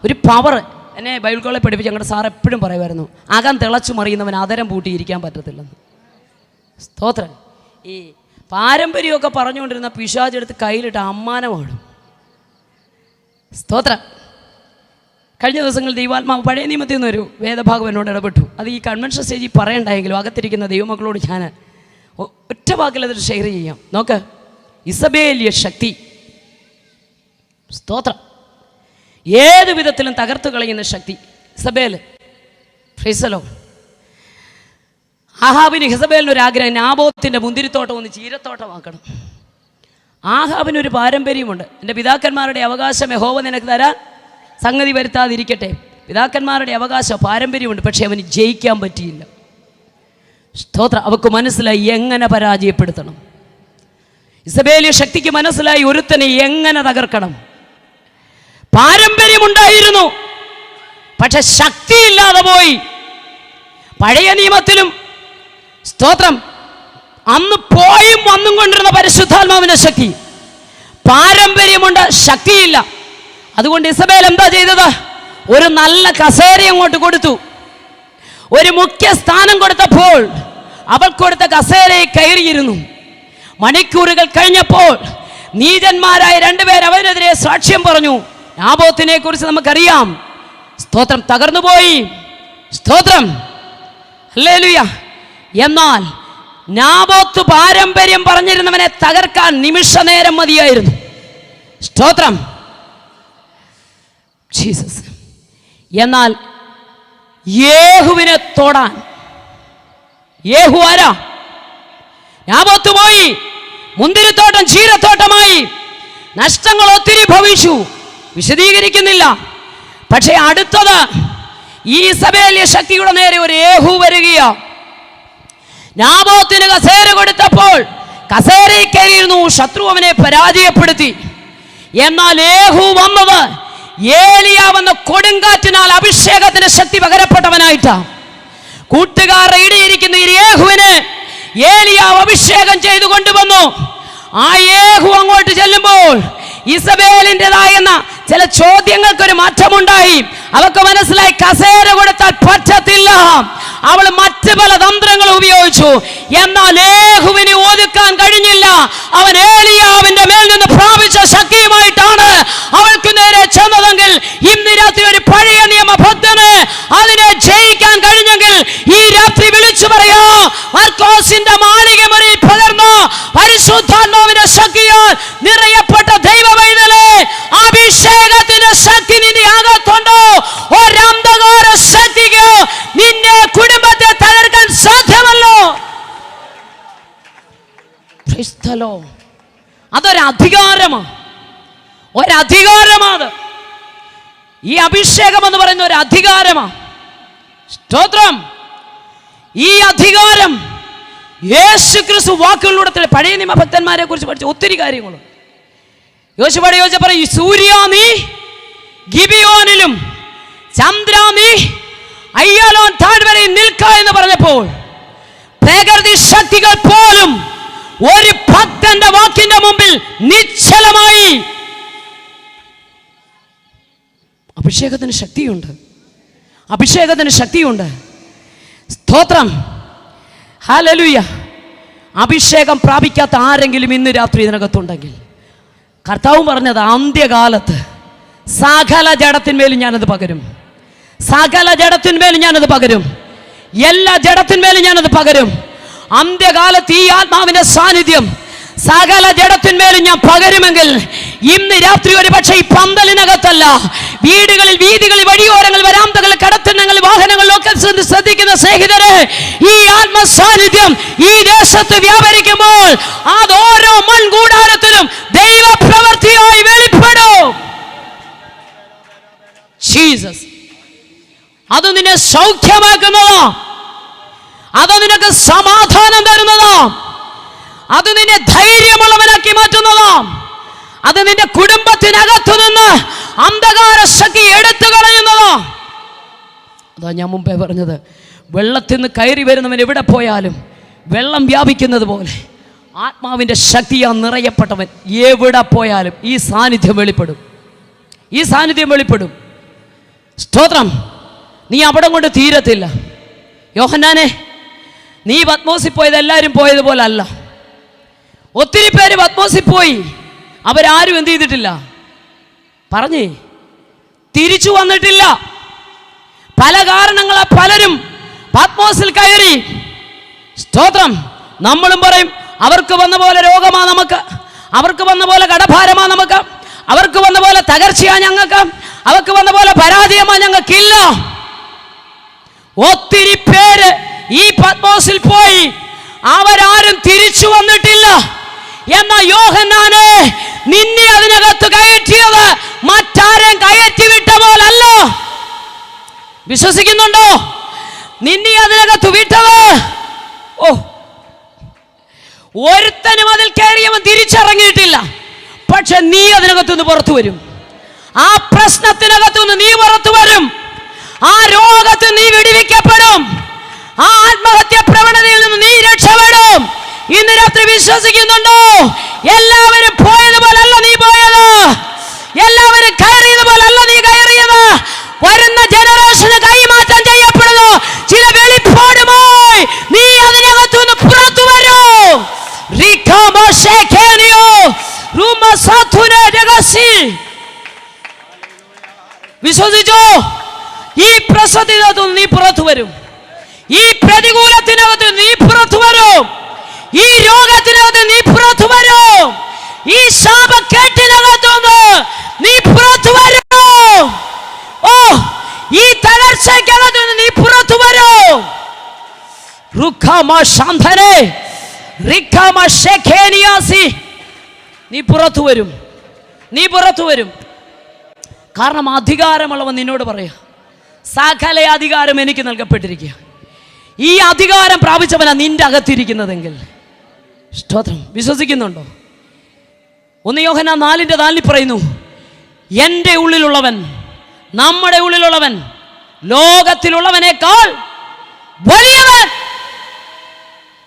ഒരു പവർ. എന്നെ ബൈബിൾ കോളേജ് പഠിപ്പിച്ച് ഞങ്ങളുടെ സാർ എപ്പോഴും പറയുമായിരുന്നു, അകം തിളച്ചു മറിയുന്നവൻ അതരം പൂട്ടിയിരിക്കാൻ പറ്റത്തില്ലെന്ന്. സ്തോത്രം. ഈ പാരമ്പര്യമൊക്കെ പറഞ്ഞുകൊണ്ടിരുന്ന പിശാചെടുത്ത് കയ്യിലിട്ട് അമ്മാനമാണ്. സ്തോത്രം. കഴിഞ്ഞ ദിവസങ്ങളിൽ ദൈവാത്മാവ് പഴയ നിയമത്തിൽ നിന്നൊരു വേദഭാഗം എന്നോട് ഇടപെട്ടു. അത് ഈ കൺവെൻഷൻ സ്റ്റേജിൽ പറയണ്ടായെങ്കിലും അകത്തിരിക്കുന്ന ദൈവമക്കളോട് ഞാൻ ഒറ്റ വാക്കിൽ അതിൽ ഷെയർ ചെയ്യാം. നോക്ക്, ഇസബേലിയ ശക്തി. സ്തോത്രം. ഏത് വിധത്തിലും തകർത്തു കളയുന്ന ശക്തി ഇസബേൽ. ഫ്രീസലോ. ആഹാബിന് ഇസബേലിനൊരു ആഗ്രഹം, നാബോത്തിൻ്റെ മുന്തിരിത്തോട്ടം ഒന്ന് ചീരത്തോട്ടമാക്കണം. ആഹാബിനൊരു പാരമ്പര്യമുണ്ട്, എൻ്റെ പിതാക്കന്മാരുടെ അവകാശം യഹോവ നിനക്ക് തരാൻ സംഗതി വരുത്താതിരിക്കട്ടെ. പിതാക്കന്മാരുടെ അവകാശം പാരമ്പര്യമുണ്ട്, പക്ഷെ അവന് ജയിക്കാൻ പറ്റിയില്ല. സ്തോത്രം. അവർക്ക് മനസ്സിലായി എങ്ങനെ പരാജയപ്പെടുത്തണം. ഇസബേലിയ ശക്തിക്ക് മനസ്സിലായി ഒരുത്തനെ എങ്ങനെ തകർക്കണം. പാരമ്പര്യമുണ്ടായിരുന്നു, പക്ഷെ ശക്തിയില്ലാതെ പോയി. പഴയ നിയമത്തിലും സ്തോത്രം അന്ന് പോയും വന്നും കൊണ്ടിരുന്ന പരിശുദ്ധാത്മാവിന്റെ ശക്തി. പാരമ്പര്യമുണ്ട്, ശക്തിയില്ല. അതുകൊണ്ട് ഇസബേൽ എന്താ ചെയ്തത്? ഒരു നല്ല കസേര അങ്ങോട്ട് കൊടുത്തു. ഒരു മുഖ്യ സ്ഥാനം കൊടുത്തപ്പോൾ അവൾ കൊടുത്ത കസേരയിൽ കയറിയിരുന്നു. മണിക്കൂറുകൾ കഴിഞ്ഞപ്പോൾ നീചന്മാരായ 2 പേർ അവനെതിരെ സാക്ഷ്യം പറഞ്ഞു. നാബോത്തിനെ കുറിച്ച് നമുക്കറിയാം. സ്തോത്രം. തകർന്നുപോയി. സ്തോത്രം. ഹല്ലേലൂയ. എന്നാൽ നാബോത്ത് പാരമ്പര്യം പറഞ്ഞിരുന്നവനെ തകർക്കാൻ നിമിഷ നേരം മതിയായിരുന്നു. സ്തോത്രം. ജീസസ്. എന്നാൽ യേഹുവിനെ തൊടാൻ, യേഹു ആരാ? നാബോത്ത് പോയി, മുന്തിരിത്തോട്ടം ചീരത്തോട്ടമായി, നഷ്ടങ്ങൾ ഒത്തിരി ഭവിച്ചു, വിശദീകരിക്കുന്നില്ല. പക്ഷേ അടുത്തത് ഈ ഈസബേലിയ ശക്തിയുടെ നേരെ ഒരു യേഹു വരികയാ. നാബോത്തിന് കസേര കൊടുത്തപ്പോൾ കസേരയിൽ കയറിയിരുന്നു, ശത്രു അവനെ പരാജയപ്പെടുത്തി. എന്നാൽ യേഹു വന്നത് ഏലിയാവെന്ന കൊടുങ്കാറ്റിനാൽ അഭിഷേകത്തിന് ശക്തി പകരപ്പെട്ടവനായിട്ടാണ്. കൂട്ടുകാരുടെ ഇടയിരിക്കുന്ന ഈ യേഹുവിനെ ഏലിയാവ് അഭിഷേകം ചെയ്തു കൊണ്ടുവന്നു. ആ യേഹു അങ്ങോട്ട് ചെല്ലുമ്പോൾ ഇസബേലിൻ്റെതായെന്ന ചില ചോദ്യങ്ങൾക്കൊരു മാറ്റമുണ്ടായി. അവർക്ക് മനസ്സിലായി കസേര കൊടുത്താൽ പറ്റത്തില്ല. അവൾ മറ്റ് പല തന്ത്രങ്ങൾ ഉപയോഗിച്ചു. എന്നാൽ യേഹുവിനെ ഒതുക്കാൻ കഴിഞ്ഞില്ല. അവൻ ഏലിയാവിന്റെ മേൽ നിന്ന് പ്രാപിച്ച ശക്തിയുമായിട്ടാണ് അവൾക്ക് നേരെ ചെന്നതെങ്കിൽ ഇന്ന് രാത്രി ഒരു പഴയ നിയമ ഭക്തന് അതിനെ ജയിക്കാൻ കഴിഞ്ഞെങ്കിൽ ഈ രാത്രി വിളിച്ചു പറയാ, മർക്കോസിന്റെ മാളികമുറിയിൽ പകർന്ന പരിശുദ്ധാത്മാവിന്റെ ശക്തിയാൽ നിറയപ്പെട്ട ദൈവവൈതലേ, അഭിഷേകത്തിന്റെ ശക്തി നിന്റെ അകത്തുണ്ടോ? ഒരന്ധകാര ശക്തിക്ക് നിന്നെ കുടുംബത്തെ തകർക്കാൻ സാധ്യമല്ലോ. അതൊരധികാരമാണ്, ഒരധികാരമാണ്. ഈ അഭിഷേകം എന്ന് പറയുന്ന ഒരു അധികാരമാണ്. സ്തോത്രം. ഈ അധികാരം യേശു ക്രിസ്തു വാക്കുകളിലൂടെ പഴയ നിയമ ഭക്തന്മാരെ കുറിച്ച് പഠിച്ച ഒത്തിരി കാര്യങ്ങളുണ്ട്. യോശുവയോട് ചോദിച്ചപ്പോൾ സൂര്യ നീ ഗിബിയോനിലും ചന്ദ്ര നീ അയ്യാലോൻ താഴ്വരയിൽ നിൽക്ക എന്ന് പറഞ്ഞപ്പോൾ പ്രകൃതി ശക്തികൾ പോലും ഒരു ഭക്തന്റെ വാക്കിന്റെ മുമ്പിൽ നിശ്ചലമായി. അഭിഷേകത്തിന് ശക്തിയുണ്ട്, അഭിഷേകത്തിന് ശക്തിയുണ്ട്. സ്തോത്രം. ഹല്ലേലൂയ. അഭിഷേകം പ്രാപിക്കാത്ത ആരെങ്കിലും ഇന്ന് രാത്രി ഇതിനകത്തുണ്ടെങ്കിൽ കർത്താവ് പറഞ്ഞത് അന്ത്യകാലത്ത് സകല ജഡത്തിന്മേലും ഞാനത് പകരും, സകല ജഡത്തിന്മേലും ഞാനത് പകരും, എല്ലാ ജഡത്തിന്മേലും ഞാനത് പകരും. അന്ത്യകാലത്ത് ഈ ആത്മാവിന്റെ സാന്നിധ്യം സകല ജഡത്തിന്മേലും ഞാൻ പകരുമെങ്കിൽ ഇന്ന് രാത്രി ഒരു പക്ഷേ ഈ പന്തലിനകത്തല്ല, വീടുകളിൽ, വീതികളിൽ, വഴിയോരങ്ങളിൽ, വരാന്തകളിൽ, കടത്തിണ്ണങ്ങളിൽ, വാഹനങ്ങളിലൊക്കെ ശ്രദ്ധിക്കുന്ന സ്നേഹിതരെ, ഈ ആത്മസാന്നിധ്യം ഈ ദേശത്ത് വ്യാപരിക്കുമ്പോൾ അത് ഓരോ മൺകൂടാരത്തിലും ദൈവപ്രവൃത്തിയായി വെളിപ്പെടും. ജീസസ്. അത് നിന്നെ സൗഖ്യമാക്കുന്നതാ, അത് നിനക്ക് സമാധാനം തരുന്നതാ, അത് നിന്നെ ധൈര്യമുള്ളവനാക്കി മാറ്റുന്നതാ, അത് നിന്റെ കുടുംബത്തിനകത്തു നിന്ന് അന്ധകാര ശക്തി എടുത്തു കളയുന്നതാ. അതാ ഞാൻ മുമ്പേ പറഞ്ഞത്, വെള്ളത്തിൽ നിന്ന് കയറി വരുന്നവൻ എവിടെ പോയാലും വെള്ളം വ്യാപിക്കുന്നത് പോലെ ആത്മാവിൻ്റെ ശക്തിയാ നിറയപ്പെട്ടവൻ എവിടെ പോയാലും ഈ സാന്നിധ്യം വെളിപ്പെടും, ഈ സാന്നിധ്യം വെളിപ്പെടും. സ്തോത്രം. നീ അവിടെ കൊണ്ട് തീരത്തില്ല. യോഹന്നാനെ, നീ പത്മോസിൽ പോയത് എല്ലാവരും പോയതുപോലെ അല്ല. ഒത്തിരി പേര് പത്മോസിൽ പോയി, അവരാരും എന്ത് ചെയ്തിട്ടില്ല, പറഞ്ഞേ തിരിച്ചു വന്നിട്ടില്ല. പല കാരണങ്ങളാ പലരും പത്മോസിൽ കയറി. സ്തോത്രം. നമ്മളും പറയും അവർക്ക് വന്ന പോലെ രോഗമാ നമുക്ക്, അവർക്ക് വന്ന പോലെ കടഭാരമാ നമുക്ക്, അവർക്ക് വന്ന പോലെ തകർച്ചയാ ഞങ്ങൾക്ക്, അവർക്ക് വന്ന പോലെ പരാജയമാ ഞങ്ങൾക്കില്ല. ഒത്തിരി പേര് ഈ പത്മോസിൽ പോയി, അവരാരും തിരിച്ചു വന്നിട്ടില്ല. എന്നാ യോഹന്നാനെ, നിന്നെ അതിനകത്ത് കയറ്റിയത് മറ്റാരെയും കയറ്റി വിട്ട പോലല്ല. വിശ്വസിക്കുന്നുണ്ടോ? നിന്നെ അതിനകത്ത് വിട്ടത് ഒരുത്തനും അതിൽ കയറിയവൻ തിരിച്ചിറങ്ങിയിട്ടില്ല. പക്ഷെ നീ അതിനകത്തുനിന്ന് പുറത്തു വരും, ആ പ്രശ്നത്തിനകത്തുനിന്ന് നീ പുറത്തു വരും, ആ രോഗത്തിൽ നീ വിടുവിക്കപ്പെടും, ആ ആത്മഹത്യ പ്രവണതയിൽ നിന്ന് നീ രക്ഷപ്പെടും. ഇന്ന് രാത്രി വിശ്വസിക്കുന്നുണ്ടോ? എല്ലാവരും പോയതുപോലല്ല നീ പോയത്, എല്ലാവരും കയറിയതുപോലല്ല നീ കയറിയത്. വരുന്ന ജനറേഷന് കൈമാറ്റം ചെയ്യപ്പെടുന്നു. ചില വെളിപ്പാടുമായി നീ അതിനകത്തുനിന്ന് പുറത്തു വരൂ. വിശ്വസിച്ചോ? ഈ പ്രസവത്തിനകത്ത് നീ പുറത്തു വരും, ഈ പ്രതികൂലത്തിനകത്ത് നീ പുറത്തു വരും. ഈ രോഗത്തിനകത്ത് നീ പുറത്തു വരും. ഈ ശാപക്കെട്ടിനകത്തുനിന്ന് നീ പുറത്തു വരും. ഓ, ഈ തകർച്ചയ്ക്കകത്തുനിന്ന് നീ പുറത്തു വരും. നീ പുറത്തു വരും. നീ പുറത്തു വരും. കാരണം അധികാരമുള്ളവൻ നിന്നോട് പറയാ, സകല അധികാരം എനിക്ക് നൽകപ്പെട്ടിരിക്കുക. ഈ അധികാരം പ്രാപിച്ചവനാ നിന്റെ അകത്തിരിക്കുന്നതെങ്കിൽ സ്തോത്രം. വിശ്വസിക്കുന്നുണ്ടോ? 1 യോഹന്നാൻ 4:4 പറയുന്നു, എൻ്റെ ഉള്ളിലുള്ളവൻ, നമ്മുടെ ഉള്ളിലുള്ളവൻ ലോകത്തിലുള്ളവനേക്കാൾ വലിയവൻ.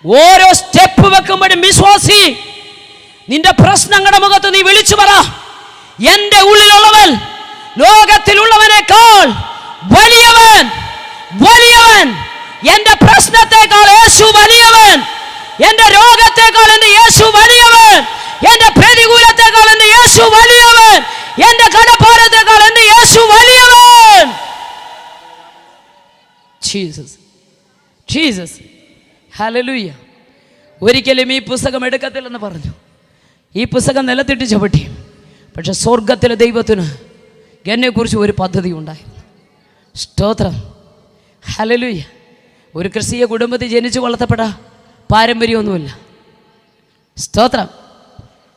ഓരോ സ്റ്റെപ്പ് വെക്കുമ്പോഴും വിശ്വാസി, നിന്റെ പ്രശ്നങ്ങളുടെ മുഖത്ത് നീ വിളിച്ചു പറ, എൻ്റെ ഉള്ളിലുള്ളവൻ ലോകത്തിലുള്ളവനേക്കാൾ വലിയവൻ. വലിയവൻ. എൻ്റെ പ്രശ്നത്തെക്കാൾ യേശു വലിയവൻ. എൻ്റെ രോഗത്തെക്കാൾ എൻ്റെ യേശു വലിയവൻ. എൻ്റെ പ്രതികൂലത്തെക്കാൾ എൻ്റെ യേശു വലിയവൻ. എൻ്റെ കടഭാരത്തെക്കാൾ എൻ്റെ യേശു വലിയവൻ. Jesus, Jesus, hallelujah. ഒരിക്കലും ഈ പുസ്തകം എടുക്കത്തില്ലെന്ന് പറഞ്ഞു. ഈ പുസ്തകം നിലത്തിട്ട് ചവിട്ടി. പക്ഷെ സ്വർഗത്തിലെ ദൈവത്തിന് എന്നെക്കുറിച്ച് ഒരു പദ്ധതി ഉണ്ടായിരുന്നു. സ്തോത്രം, ഹല്ലേലൂയ. ഒരു ക്രിസ്തീയ കുടുംബത്തിൽ ജനിച്ചു വളർത്തപ്പെട്ട പാരമ്പര്യമൊന്നുമില്ല. സ്തോത്രം.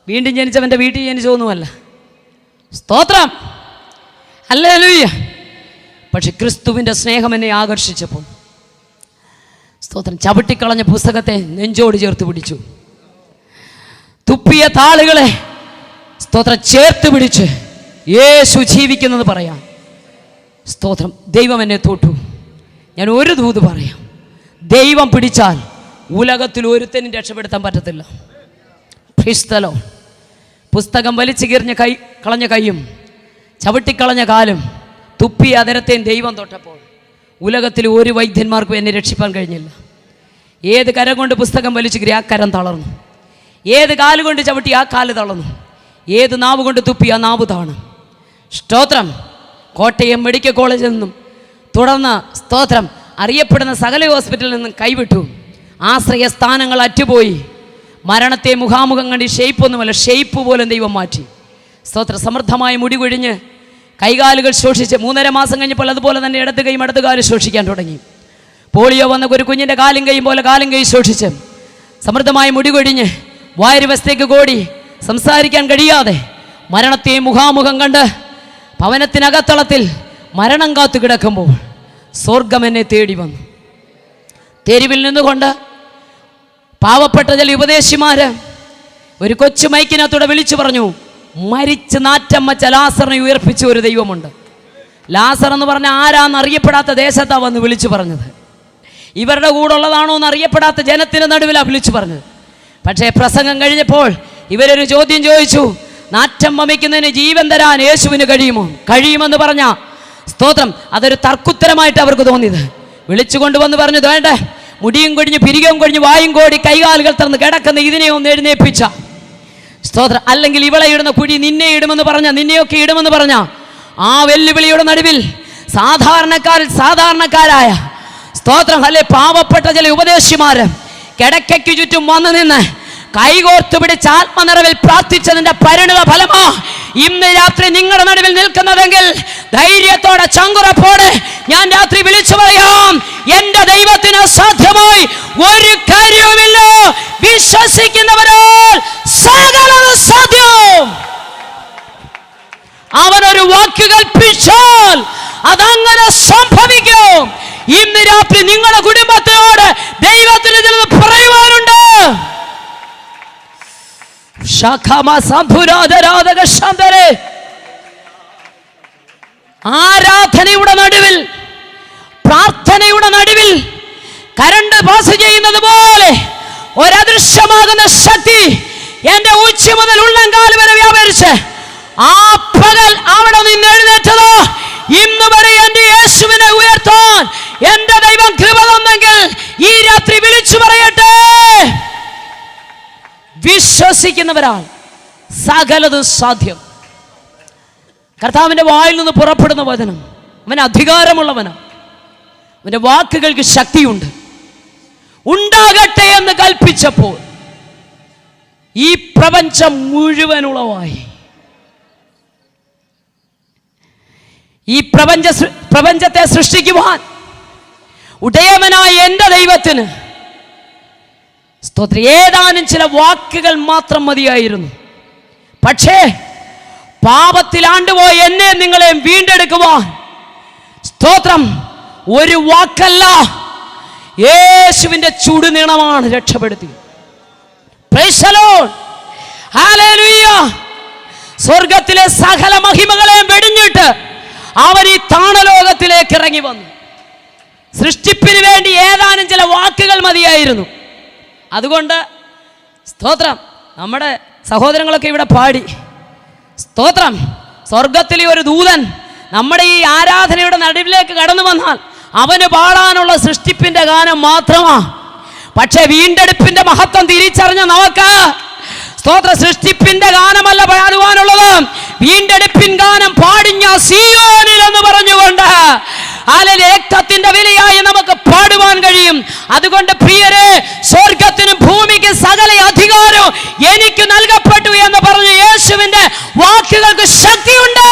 വീണ്ടും ജനിച്ചവൻ്റെ വീട്ടിൽ ജനിച്ചൊന്നുമല്ല. സ്തോത്രം, ഹല്ലേലൂയ. പക്ഷെ ക്രിസ്തുവിൻ്റെ സ്നേഹം എന്നെ ആകർഷിച്ചപ്പോൾ സ്തോത്രം, ചവിട്ടിക്കളഞ്ഞ പുസ്തകത്തെ നെഞ്ചോട് ചേർത്ത് പിടിച്ചു. തുപ്പിയ താളുകളെ സ്തോത്രം ചേർത്ത് പിടിച്ച് യേശു ജീവിക്കുന്നത് പറയാം. സ്തോത്രം. ദൈവം എന്നെ തൊട്ടു. ഞാൻ ഒരു ദൂത് പറയാം, ദൈവം പിടിച്ചാൽ ഉലകത്തിൽ ഒരുത്തനും രക്ഷപ്പെടുത്താൻ പറ്റത്തില്ല. ക്രിസ്തലോ. പുസ്തകം വലിച്ചു കളഞ്ഞ കൈയും ചവിട്ടിക്കളഞ്ഞ കാലും തുപ്പിയ അതരത്തെയും ദൈവം തൊട്ടപ്പോൾ ഉലകത്തിൽ ഒരു വൈദ്യന്മാർക്കും എന്നെ രക്ഷിപ്പാൻ കഴിഞ്ഞില്ല. ഏത് കരം കൊണ്ട് പുസ്തകം വലിച്ചു കീറി ആ കരം തളർന്നു. ഏത് കാലുകൊണ്ട് ചവിട്ടി ആ കാല് തളർന്നു. ഏത് നാവ് കൊണ്ട് തുപ്പി ആ നാവ് താണു. സ്തോത്രം. കോട്ടയം മെഡിക്കൽ കോളേജിൽ നിന്നും തുടർന്ന് സ്തോത്രം അറിയപ്പെടുന്ന സകല ഹോസ്പിറ്റലിൽ നിന്നും കൈവിട്ടു. ആശ്രയ സ്ഥാനങ്ങൾ അറ്റുപോയി. മരണത്തെ മുഖാമുഖം കണ്ട് ഷെയ്പ്പൊന്നുമല്ല, ഷെയ്പ്പ് പോലും ദൈവം മാറ്റി. സ്തോത്ര. സമൃദ്ധമായ മുടി കൊഴിഞ്ഞ് കൈകാലുകൾ ശോഷിച്ച് 3.5 മാസം കഴിഞ്ഞപ്പോൾ അതുപോലെ തന്നെ ഇടത് കൈയും ഇടത് കാലും ശോഷിക്കാൻ തുടങ്ങി. പോളിയോ വന്ന ഒരു കുഞ്ഞിൻ്റെ കാലും കൈയും പോലെ കാലും കൈ ശോഷിച്ച് സമൃദ്ധമായ മുടി കൊഴിഞ്ഞ് വായുവസ്ഥയ്ക്ക് കോടി സംസാരിക്കാൻ കഴിയാതെ മരണത്തെ മുഖാമുഖം കണ്ട് ഭവനത്തിനകത്തളത്തിൽ മരണം കാത്തു കിടക്കുമ്പോൾ സ്വർഗം എന്നെ തേടി വന്നു. തെരുവിൽ നിന്നുകൊണ്ട് പാവപ്പെട്ട ചില ഉപദേശിമാര് ഒരു കൊച്ചു മൈക്കിനകത്തൂടെ വിളിച്ചു പറഞ്ഞു, മരിച്ച് നാറ്റം വച്ച ലാസറിനെ ഉയർപ്പിച്ച ഒരു ദൈവമുണ്ട്. ലാസർ എന്ന് പറഞ്ഞാൽ ആരാന്ന് അറിയപ്പെടാത്ത ദേശത്താണ് വന്ന് വിളിച്ചു പറഞ്ഞത്. ഇവരുടെ കൂടെ ഉള്ളതാണോ എന്ന് അറിയപ്പെടാത്ത ജനത്തിൻ്റെ നടുവിലാണ് വിളിച്ചു പറഞ്ഞത്. പക്ഷേ പ്രസംഗം കഴിഞ്ഞപ്പോൾ ഇവരൊരു ചോദ്യം ചോദിച്ചു, നാറ്റം വമിക്കുന്നതിന് ജീവൻ തരാൻ യേശുവിന് കഴിയുമോ? കഴിയുമെന്ന് പറഞ്ഞ സ്തോത്രം. അതൊരു തർക്കുത്തരമായിട്ട് അവർക്ക് തോന്നിയത്. വിളിച്ചു കൊണ്ടുവന്ന് പറഞ്ഞു, വേണ്ടേ, മുടിയും കൊഴിഞ്ഞ് പിരികവും കൊഴിഞ്ഞ് വായും കോടി കൈകാലുകൾ തുറന്ന് കിടക്കുന്ന ഇതിനെ ഒന്ന് എഴുന്നേൽപ്പിച്ച സ്തോത്രം. അല്ലെങ്കിൽ ഇവളെ ഇടുന്ന കുഴി നിന്നെ ഇടുമെന്ന് പറഞ്ഞ, നിന്നെയൊക്കെ ഇടുമെന്ന് പറഞ്ഞ ആ വെല്ലുവിളിയുടെ നടുവിൽ സാധാരണക്കാരായ സ്തോത്രം അല്ലെ പാവപ്പെട്ട ചില ഉപദേശിമാര് കിടക്കയ്ക്ക് ചുറ്റും വന്നു നിന്ന് കൈകോർത്ത് പിടിച്ച് ആത്മനിറവിൽ പ്രാർത്ഥിച്ചതിന്റെ പരിണിത ഫലമാ ഇന്ന് രാത്രി നിങ്ങളുടെ നടുവിൽ നിൽക്കുന്നതെങ്കിൽ ധൈര്യത്തോടെ ചങ്കുറപ്പോടെ ഞാൻ രാത്രി വിളിച്ചു പറയാം, എന്റെ ദൈവത്തിന് സാധ്യമായി ഒരു കാര്യവുമില്ല. വിശ്വസിക്കുന്നവരാൽ സകലതും സാധ്യം. അവനൊരു വാക്ക് കൽപ്പിച്ചാൽ അതങ്ങനെ സംഭവിക്കും. ഇന്ന് രാത്രി നിങ്ങളുടെ കുടുംബത്തോട് ദൈവത്തിന് ചിലത് പറയുവാനുണ്ട്. ആരാധനയുടെ നടുവിൽ, പ്രാർത്ഥനയുടെ നടുവിൽ കരണ്ട് പാസ് ചെയ്യുന്നത് പോലെ ഒരദൃശ്യമാകുന്ന ശക്തി എന്റെ ഉച്ച മുതൽ ഉള്ളംകാല് വരെ വ്യാപരിച്ച് ആ പകൽ അവിടെ നിന്ന് എഴുന്നേറ്റതോ ഇന്ന് വരെ എന്റെ യേശുവിനെ ഉയർത്താൻ എന്റെ ദൈവം കൃപ തന്നെങ്കിൽ ഈ രാത്രി വിളിച്ചു പറയട്ടെ, വിശ്വസിക്കുന്നവരാൽ സകലതും സാധ്യം. കർത്താവിന്റെ വായിൽ നിന്ന് പുറപ്പെടുന്ന വചനം, അവൻ അധികാരമുള്ളവനാണ്. അവന്റെ വാക്കുകൾക്ക് ശക്തിയുണ്ട്. ഉണ്ടാകട്ടെ എന്ന് കൽപ്പിച്ചപ്പോൾ ഈ പ്രപഞ്ചം മുഴുവൻ ഉളവായി. ഈ പ്രപഞ്ചത്തെ സൃഷ്ടിക്കുവാൻ ഉടയവനായ എൻ്റെ ദൈവത്തിന് സ്തോത്രം ഏതാനും ചില വാക്കുകൾ മാത്രം മതിയായിരുന്നു. പക്ഷേ പാപത്തിൽ ആണ്ടുപോയ എന്നെ നിങ്ങളെയും വീണ്ടെടുക്കുവാൻ സ്തോത്രം ഒരു വാക്കല്ല, യേശുവിൻ്റെ ചുടുനീളമാണ് രക്ഷപ്പെടുത്തി. Price the lord, hallelujah. സ്വർഗത്തിലെ സകല മഹിമകളെയും വെടിഞ്ഞിട്ട് അവൻ ഈ താണലോകത്തിലേക്ക് ഇറങ്ങി വന്നു. സൃഷ്ടിപ്പിന് വേണ്ടി ഏതാനും ചില വാക്കുകൾ മതിയായിരുന്നു. അതുകൊണ്ട് സ്തോത്രം, നമ്മുടെ സഹോദരങ്ങളൊക്കെ ഇവിടെ പാടി സ്തോത്രം. സ്വർഗത്തിലെ ഒരു ദൂതൻ നമ്മുടെ ഈ ആരാധനയുടെ നടുവിലേക്ക് കടന്നു വന്നാൽ അവന് പാടാനുള്ള സൃഷ്ടിപ്പിന്റെ ഗാനം മാത്രമാ. പക്ഷെ വീണ്ടെടുപ്പിന്റെ മഹത്വം തിരിച്ചറിഞ്ഞ നമുക്ക് സ്തോത്ര സൃഷ്ടിപ്പിന്റെ ഗാനമല്ല പാടുവാനുള്ളത്, വീണ്ടെടുപ്പിൻ ഗാനം പാടിഞ്ഞ സിയോനിൽ എന്ന് പറഞ്ഞുകൊണ്ട് രക്തത്തിന്റെ വിലയായി നമുക്ക് പാടുവാൻ കഴിയും. അതുകൊണ്ട് പ്രിയരെ, സ്വർഗത്തിനും ഭൂമിക്കും സകല അധികാരവും എനിക്ക് നൽകപ്പെട്ടു എന്ന് പറഞ്ഞ യേശുവിന്റെ വാക്കുകൾക്ക് ശക്തിയുണ്ട്.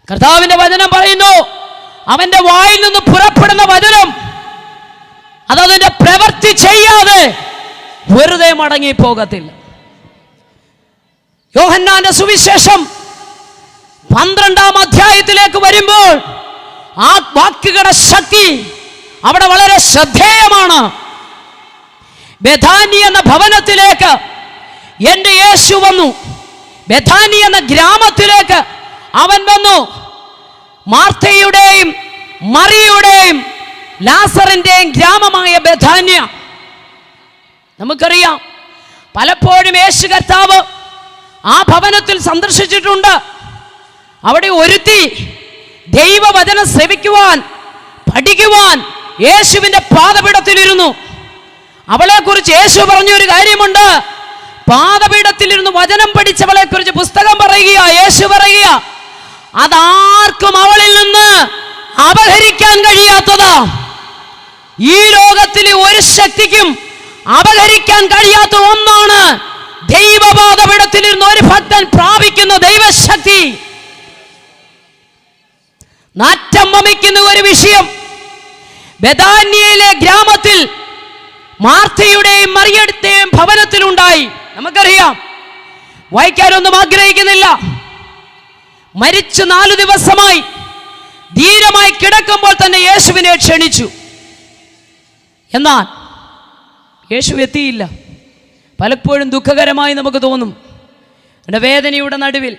കർത്താവിന്റെ വചനം പറയുന്നു, അവന്റെ വായിൽ നിന്ന് പുറപ്പെടുന്ന വചനം അതതിന്റെ പ്രവൃത്തി ചെയ്യാതെ വെറുതെ മടങ്ങി പോകത്തില്ല. യോഹന്നാന്റെ സുവിശേഷം 12-ാം അധ്യായത്തിലേക്ക് വരുമ്പോൾ ആ വാക്കുകളുടെ ശക്തി അവിടെ വളരെ ശ്രദ്ധേയമാണ്. ബെഥാനി എന്ന ഭവനത്തിലേക്ക് എൻ്റെ യേശു വന്നു. ബെഥാനി എന്ന ഗ്രാമത്തിലേക്ക് അവൻ വന്നു. മാർത്തയുടെയും മറിയയുടെയും ലാസറിന്റെയും ഗ്രാമമായ ബെഥാന്യ. നമുക്കറിയാം, പലപ്പോഴും യേശു കർത്താവ് ആ ഭവനത്തിൽ സന്ദർശിച്ചിട്ടുണ്ട്. അവിടെ ഒരുത്തി ദൈവവചനം ശ്രവിക്കുവാൻ പഠിക്കുവാൻ യേശുവിന്റെ പാദപീഠത്തിലിരുന്നു. അവളെ കുറിച്ച് യേശു പറഞ്ഞൊരു കാര്യമുണ്ട്. പാദപീഠത്തിലിരുന്ന് വചനം പഠിച്ചവളെ കുറിച്ച് പുസ്തകം പറയുക, യേശു പറയുക, അതാർക്കും അവളിൽ നിന്ന് അപഹരിക്കാൻ കഴിയാത്തതാ. ഈ ലോകത്തിലെ ഒരു ശക്തിക്കും അപഹരിക്കാൻ കഴിയാത്ത ഒന്നാണ് ദൈവപാദപീഠത്തിലിരുന്ന് ഒരു ഭക്തൻ പ്രാപിക്കുന്ന ദൈവശക്തി. നാറ്റം വമിക്കുന്ന ഒരു വിഷയം ബെഥാന്യയിലെ ഗ്രാമത്തിൽ മാർത്തയുടെയും മറിയയുടെയും ഭവനത്തിലുണ്ടായി. നമുക്കറിയാം, വായിക്കാനൊന്നും ആഗ്രഹിക്കുന്നില്ല. മരിച്ചു 4 ദിവസമായി ധീരമായി കിടക്കുമ്പോൾ തന്നെ യേശുവിനെ ക്ഷണിച്ചു. എന്നാൽ യേശു എത്തിയില്ല. പലപ്പോഴും ദുഃഖകരമായി നമുക്ക് തോന്നും, എൻ്റെ വേദനയുടെ നടുവിൽ,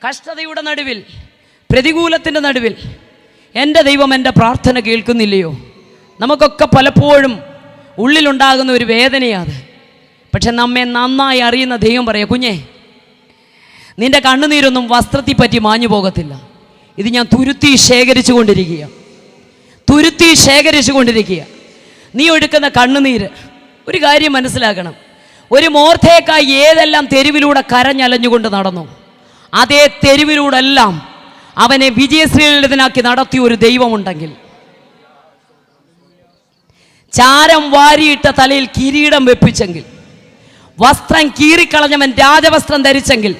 കഷ്ടതയുടെ നടുവിൽ, പ്രതികൂലത്തിൻ്റെ നടുവിൽ എൻ്റെ ദൈവം എൻ്റെ പ്രാർത്ഥന കേൾക്കുന്നില്ലയോ? നമുക്കൊക്കെ പലപ്പോഴും ഉള്ളിലുണ്ടാകുന്ന ഒരു വേദനയാണ്. പക്ഷെ നമ്മെ നന്നായി അറിയുന്ന ദൈവം പറയാം, കുഞ്ഞേ, നിന്റെ കണ്ണുനീരൊന്നും വസ്ത്രത്തിൽ പറ്റി മാഞ്ഞു പോകത്തില്ല. ഇത് ഞാൻ തുരുത്തി ശേഖരിച്ചു കൊണ്ടിരിക്കുക. നീ ഒഴുക്കുന്ന കണ്ണുനീര്, ഒരു കാര്യം മനസ്സിലാക്കണം. ഒരു മോർദേഖായി ഏതെല്ലാം തെരുവിലൂടെ കരഞ്ഞലഞ്ഞുകൊണ്ട് നടന്നു, അതേ തെരുവിലൂടെ എല്ലാം അവനെ വിജയശ്രീലനാക്കി നടത്തിയ ഒരു ദൈവമുണ്ടെങ്കിൽ, ചാരം വാരിയിട്ട തലയിൽ കിരീടം വെപ്പിച്ചെങ്കിൽ, വസ്ത്രം കീറിക്കളഞ്ഞവൻ രാജവസ്ത്രം ധരിച്ചെങ്കിൽ,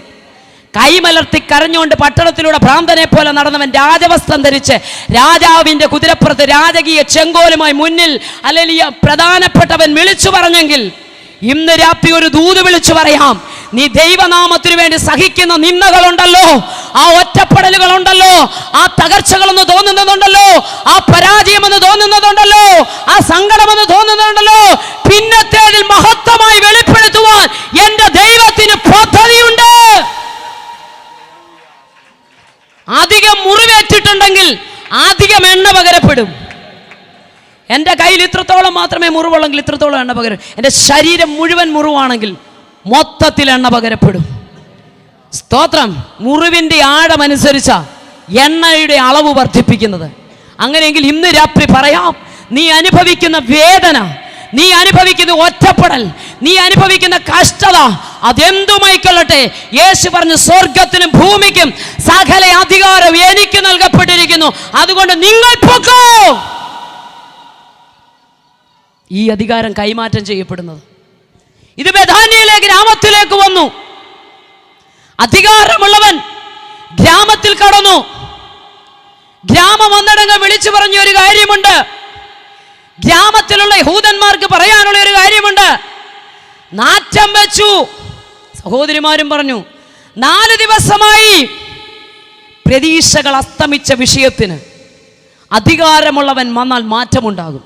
കൈമലർത്തി കരഞ്ഞുകൊണ്ട് പട്ടണത്തിലൂടെ ഭ്രാന്തനെ പോലെ നടന്നവൻ രാജവസ്ത്രം ധരിച്ച് രാജാവിൻ്റെ കുതിരപ്പുറത്ത് രാജകീയ ചെങ്കോലുമായി മുന്നിൽ അല്ലെങ്കിൽ പ്രധാനപ്പെട്ടവൻ വിളിച്ചു പറഞ്ഞെങ്കിൽ, ഇന്ന് രാത്രി ഒരു ദൂത് വിളിച്ചു പറയാം. നീ ദൈവനാമത്തിനു വേണ്ടി സഹിക്കുന്ന നിന്ദകളുണ്ടല്ലോ, ആ ഒറ്റപ്പെടലുകളുണ്ടല്ലോ, ആ തകർച്ചകളെന്ന് തോന്നുന്നതുണ്ടല്ലോ, ആ പരാജയമെന്ന് തോന്നുന്നതുണ്ടല്ലോ, ആ സങ്കടമെന്ന് തോന്നുന്നതുണ്ടല്ലോ, പിന്നത്തേതിൽ മഹത്വമായി വെളിപ്പെടുത്തുവാൻ എൻ്റെ ദൈവത്തിന് പദ്ധതിയുണ്ട്. അധികം മുറിവേറ്റിട്ടുണ്ടെങ്കിൽ അധികം എണ്ണ പകരപ്പെടും. എൻ്റെ കയ്യിൽ ഇത്രത്തോളം മാത്രമേ മുറിവുള്ളെങ്കിൽ ഇത്രത്തോളം എണ്ണ പകരും. എൻ്റെ ശരീരം മുഴുവൻ മുറിവാണെങ്കിൽ മൊത്തത്തിൽ എണ്ണ പകരപ്പെടും. സ്തോത്രം. മുറിവിൻ്റെ ആഴമനുസരിച്ച എണ്ണയുടെ അളവ് വർദ്ധിപ്പിക്കുന്നത്. അങ്ങനെയെങ്കിൽ ഇന്ന് രാത്രി പറയാം, നീ അനുഭവിക്കുന്ന വേദന, നീ അനുഭവിക്കുന്ന ഒറ്റപ്പെടൽ, നീ അനുഭവിക്കുന്ന കഷ്ടത, അതെന്തുമായിക്കൊള്ളട്ടെ, യേശു പറഞ്ഞു, സ്വർഗത്തിനും ഭൂമിക്കും സകല അധികാരം എനിക്ക് നൽകപ്പെട്ടിരിക്കുന്നു. അതുകൊണ്ട് നിങ്ങൾ പൊക്കോ. ഈ അധികാരം കൈമാറ്റം ചെയ്യപ്പെടുന്നത് ഇത് ബെഥാന്യയിലെ ഗ്രാമത്തിലേക്ക് വന്നു. അധികാരമുള്ളവൻ ഗ്രാമത്തിൽ കടന്നു. ഗ്രാമം ഒന്നടങ്കം വിളിച്ചു പറഞ്ഞ ഒരു കാര്യമുണ്ട്. ഗ്രാമത്തിലുള്ള യഹൂദന്മാർക്ക് പറയാനുള്ള ഒരു കാര്യമുണ്ട്. നാറ്റം വെച്ചു. സഹോദരിമാരും പറഞ്ഞു, 4 ദിവസമായി പ്രതീക്ഷകൾ അസ്തമിച്ച വിഷയത്തിന് അധികാരമുള്ളവൻ വന്നാൽ മാറ്റമുണ്ടാകും.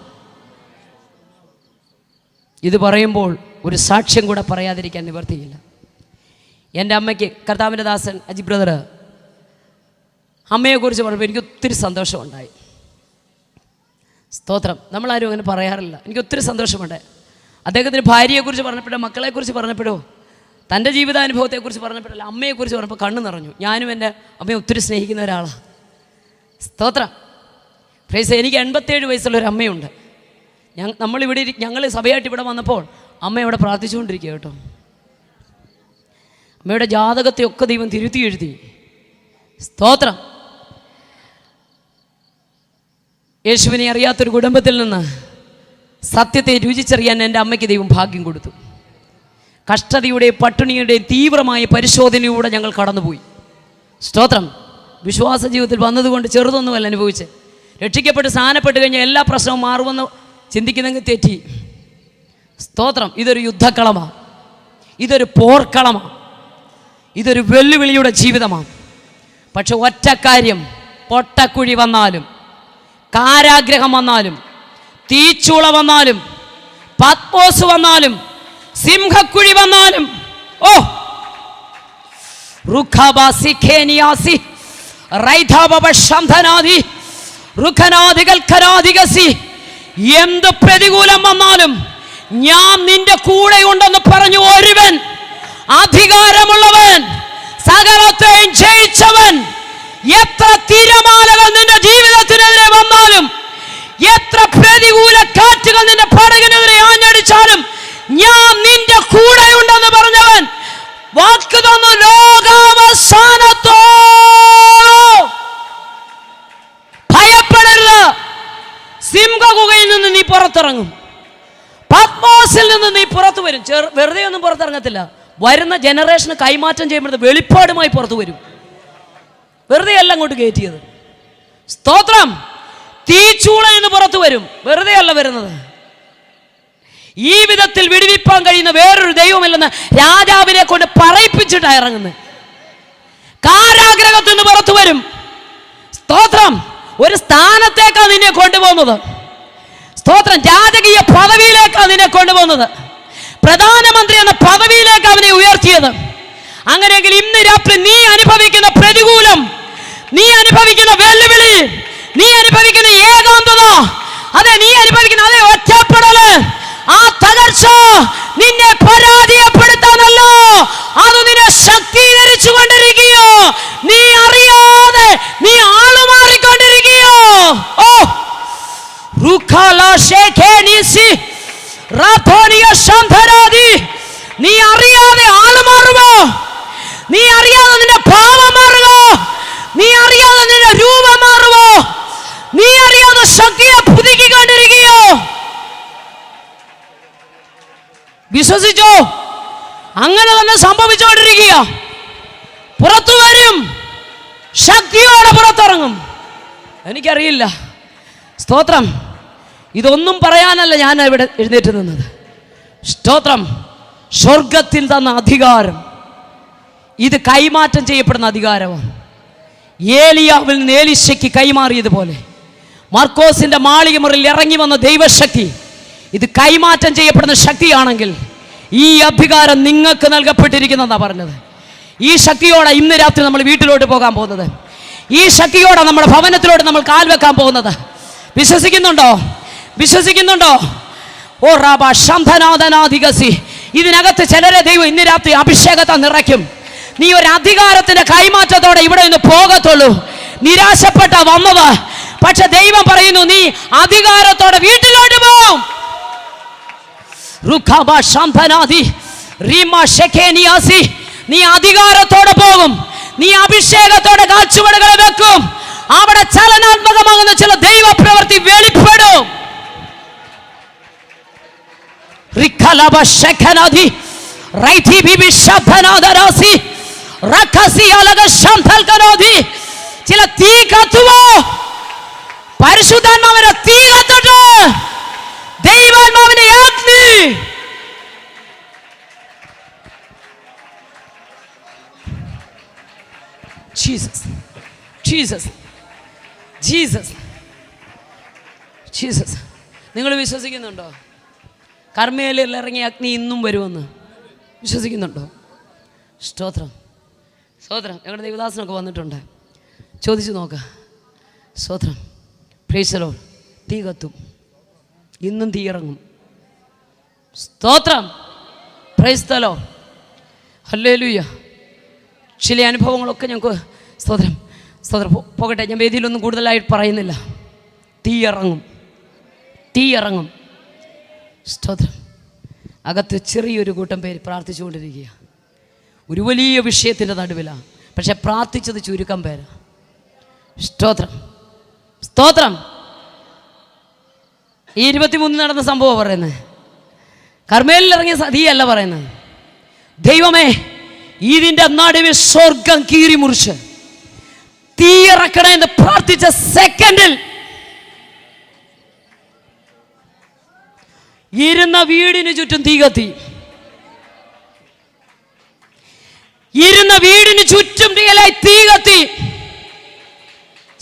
ഇത് പറയുമ്പോൾ ഒരു സാക്ഷ്യം കൂടെ പറയാതിരിക്കാൻ നിവർത്തിയില്ല. എൻ്റെ അമ്മയ്ക്ക്, കർത്താവിൻ്റെ ദാസൻ അജി ബ്രദർ അമ്മയെക്കുറിച്ച് പറഞ്ഞപ്പോൾ എനിക്ക് ഒത്തിരി സന്തോഷമുണ്ടായി. സ്തോത്രം. നമ്മളാരും അങ്ങനെ പറയാറില്ല. എനിക്ക് ഒത്തിരി സന്തോഷമുണ്ട്. അദ്ദേഹത്തിന് ഭാര്യയെക്കുറിച്ച് പറഞ്ഞപ്പോഴോ മക്കളെക്കുറിച്ച് പറഞ്ഞപ്പോഴോ തൻ്റെ ജീവിതാനുഭവത്തെക്കുറിച്ച് പറഞ്ഞപ്പോഴല്ല അമ്മയെക്കുറിച്ച് പറഞ്ഞപ്പോൾ കണ്ണ് നിറഞ്ഞു. ഞാനും എൻ്റെ അമ്മയെ ഒത്തിരി സ്നേഹിക്കുന്ന ഒരാളാണ്. സ്തോത്രം. പ്രൈസ്. എനിക്ക് 87 വയസ്സുള്ളൊരു അമ്മയുണ്ട്. ഞങ്ങൾ സഭയായിട്ട് ഇവിടെ വന്നപ്പോൾ അമ്മ ഇവിടെ പ്രാർത്ഥിച്ചുകൊണ്ടിരിക്കുക കേട്ടോ. അമ്മയുടെ ജാതകത്തെയൊക്കെ ദൈവം തിരുത്തി എഴുതി. സ്തോത്രം. യേശുവിനെ അറിയാത്തൊരു കുടുംബത്തിൽ നിന്ന് സത്യത്തെ രുചിച്ചറിയാൻ എൻ്റെ അമ്മയ്ക്ക് ദൈവം ഭാഗ്യം കൊടുത്തു. കഷ്ടതയുടെയും പട്ടിണിയുടെയും തീവ്രമായ പരിശോധനയിലൂടെ ഞങ്ങൾ കടന്നുപോയി. സ്തോത്രം. വിശ്വാസ ജീവിതത്തിൽ വന്നതുകൊണ്ട് ചെറുതൊന്നുമല്ല അനുഭവിച്ച്. രക്ഷിക്കപ്പെട്ട് സ്ഥാനപ്പെട്ട് കഴിഞ്ഞാൽ എല്ലാ പ്രശ്നവും മാറുമെന്ന് ചിന്തിക്കുന്നെങ്കിൽ തെറ്റി. സ്തോത്രം. ഇതൊരു യുദ്ധക്കളമാണ്, ഇതൊരു പോർക്കളമാണ്, ഇതൊരു വെല്ലുവിളിയുടെ ജീവിതമാണ്. പക്ഷെ ഒറ്റ കാര്യം, പൊട്ടക്കുഴി വന്നാലും കാരാഗ്രഹം വന്നാലും തീച്ചൂള വന്നാലും പത്മോസ് വന്നാലും സിംഹക്കുഴി വന്നാലും എന്ത് പ്രതികൂലം വന്നാലും ഞാൻ നിന്റെ കൂടെ ഉണ്ടെന്ന് പറഞ്ഞു ഒരുവൻ, അധികാരമുള്ളവൻ, സകലത്തെയും ജയിച്ചവൻ, എത്ര തിരമാലകൾ നിന്റെ ജീവിതത്തിനെതിരെ വന്നാലും, എത്ര പ്രതികൂല കാറ്റുകൾ നിന്റെ പടകിനെതിരെ ആഞ്ഞടിച്ചാലും ഞാൻ നിന്റെ കൂടെ ഉണ്ടെന്ന് പറഞ്ഞവൻ വാക്ക് തന്നു. ലോകാവസാനത്തോളം ഭയപ്പെടരുത്. സിംഹഗുഹയിൽ നിന്ന് നീ പുറത്തിറങ്ങും, പത്മോസിൽ നിന്ന് നീ പുറത്തു വരും. വെറുതെ ഒന്നും പുറത്തിറങ്ങത്തില്ല. വരുന്ന ജനറേഷന് കൈമാറ്റം ചെയ്യുമ്പോഴത്തെ വെളിപ്പാടുമായി പുറത്തു വരും. വെറുതെ അല്ല അങ്ങോട്ട് കയറ്റിയത്. സ്തോത്രം. തീച്ചൂള എന്ന് പുറത്തു വരും. വെറുതെ അല്ല വരുന്നത്. ഈ വിധത്തിൽ വിടുവിപ്പാൻ കഴിയുന്ന വേറൊരു ദൈവമില്ലെന്ന് രാജാവിനെ കൊണ്ട് പറയിപ്പിച്ചിട്ടാണ് ഇറങ്ങുന്നത്. കാരാഗ്രഹത്തിൽ നിന്ന് പുറത്തു വരും. സ്തോത്രം. ഒരു സ്ഥാനത്തേക്കാണ് നിന്നെ കൊണ്ടുപോകുന്നത്. സ്തോത്രം. രാജകീയ പദവിയിലേക്കാണ് നിന്നെ കൊണ്ടുപോകുന്നത്. പ്രധാനമന്ത്രി എന്ന പദവിയിലേക്ക് അവനെ ഉയർത്തിയത്. അങ്ങനെയെങ്കിൽ ഇന്ന് രാത്രി നീ അനുഭവിക്കുന്ന പ്രതികൂലം, നീ അനുഭവിക്കുന്ന വെല്ലുവിളി, നീ അനുഭവിക്കുന്ന ഏകാന്തത, അതെ നീ അനുഭവിക്കുന്ന അതേ ഒറ്റപ്പെടല്, ആ തകർച്ച നിന്നെ പരാജയപ്പെടുത്താനല്ല, അത് നിന്നെ ശക്തീകരിച്ചു കൊണ്ടിരിക്കുകയോ, നീ അറിയാതെ നീ ആളുമാറിക്കൊണ്ടിരിക്കുകയോ. നീ അറിയാതെ ആള് മാറുമോ? നീ അറിയാതെ നിന്റെ ഭാവം മാറുമോ? നീ അറിയാതെ നിന്റെ രൂപം മാറുമോ? നീ അറിയാതെ ശക്തിയെ പുതുക്കിക്കൊണ്ടിരിക്കുകയോ? വിശ്വസിച്ചോ? അങ്ങനെ തന്നെ സംഭവിച്ചുകൊണ്ടിരിക്കുക. പുറത്തു വരും, ശക്തിയോടെ പുറത്തിറങ്ങും. എനിക്കറിയില്ല. സ്തോത്രം. ഇതൊന്നും പറയാനല്ല ഞാൻ ഇവിടെ എഴുന്നേറ്റ് നിന്നത്. സ്തോത്രം. സ്വർഗത്തിൽ തന്ന അധികാരം ഇത് കൈമാറ്റം ചെയ്യപ്പെടുന്ന അധികാരമാണ്. ഏലിയാവിൽ നിന്ന് ഏലീശയ്ക്ക് കൈമാറിയതുപോലെ മാർക്കോസിന്റെ മാളിക മുറിയിൽ ഇറങ്ങി വന്ന ദൈവശക്തി ഇത് കൈമാറ്റം ചെയ്യപ്പെടുന്ന ശക്തിയാണെങ്കിൽ ഈ അധികാരം നിങ്ങൾക്ക് നൽകപ്പെട്ടിരിക്കുന്നതാണ് പറഞ്ഞത്. ഈ ശക്തിയോടെ ഇന്ന് രാത്രി നമ്മൾ വീട്ടിലോട്ട് പോകാൻ പോകുന്നത്. ഈ ശക്തിയോടെ നമ്മുടെ ഭവനത്തിലോട്ട് നമ്മൾ കാൽ വെക്കാൻ പോകുന്നത്. വിശ്വസിക്കുന്നുണ്ടോ? വിശ്വസിക്കുന്നുണ്ടോ? ഓ റാബ ശംഭനാഥനാധികസി. ഇതിനകത്ത് ചിലരെ ദൈവം ഇന്ന് രാത്രി അഭിഷേകത്തെ നിറയ്ക്കും. നീ ഒരു അധികാരത്തിന്റെ കൈമാറ്റത്തോടെ ഇവിടെ നിന്ന് പോകത്തുള്ളൂ. നിരാശപ്പെട്ട വന്നത്, പക്ഷെ ദൈവം പറയുന്നു നീ അധികാരത്തോടെ വീട്ടിലോട്ട് പോകും. നീ അധികാരത്തോടെ പോകും. നീ അഭിഷേകത്തോടെ കാഴ്ചപ്പാടുകൾ വെക്കും. അവിടെ ചലനാത്മകമാകുന്ന ചില ദൈവ പ്രവൃത്തി വെളിപ്പെടും. ചില തീ കത്തുവോ? പരിശുദ്ധാത്മാവിന്റെ തീ കത്തട്ടെ, ദൈവാത്മാവിന്റെ അഗ്നി. Jesus, Jesus, Jesus, Jesus. നിങ്ങൾ വിശ്വസിക്കുന്നുണ്ടോ കർമ്മേലിൽ ഇറങ്ങിയ അഗ്നി ഇന്നും വരുമെന്ന്? വിശ്വസിക്കുന്നുണ്ടോ? സ്തോത്രം, സ്തോത്രം. ഞങ്ങളുടെ ദേവദാസനൊക്കെ വന്നിട്ടുണ്ട്, ചോദിച്ചു നോക്കുക. സ്തോത്രം, പ്രൈസ് ദി ലോർഡ്. തീ കത്തും, ഇന്നും തീ ഇറങ്ങും. സ്തോത്രം, പ്രൈസ് ദി ലോർഡ്, ഹല്ലേലൂയ. ചില അനുഭവങ്ങളൊക്കെ ഞങ്ങൾക്ക് സ്തോത്രം, സ്തോത്രം. പോകട്ടെ, ഞാൻ വേദിയിലൊന്നും കൂടുതലായിട്ട് പറയുന്നില്ല. തീ ഇറങ്ങും, തീ ഇറങ്ങും. സ്തോത്രം. അകത്ത് ചെറിയൊരു കൂട്ടം പേര് പ്രാർത്ഥിച്ചുകൊണ്ടിരിക്കുക. ഒരു വലിയ വിഷയത്തിൻ്റെ നടുവിലാണ്, പക്ഷെ പ്രാർത്ഥിച്ചത് ചുരുക്കം പേരാ. സ്തോത്രം, സ്തോത്രം. ഈ 23 നടന്ന സംഭവം പറയുന്നത്, കർമ്മേലിൽ ഇറങ്ങിയ തീയല്ല പറയുന്നത്. ദൈവമേ, ഇതിൻ്റെ നടുവിൽ സ്വർഗം കീറി മുറിച്ച് തീ ഇറക്കണേ എന്ന് പ്രാർത്ഥിച്ച സെക്കൻഡിൽ ഇരുന്ന വീടിന് ചുറ്റും തീ കത്തി. ഇരുന്ന വീടിന് ചുറ്റും തീ കത്തി.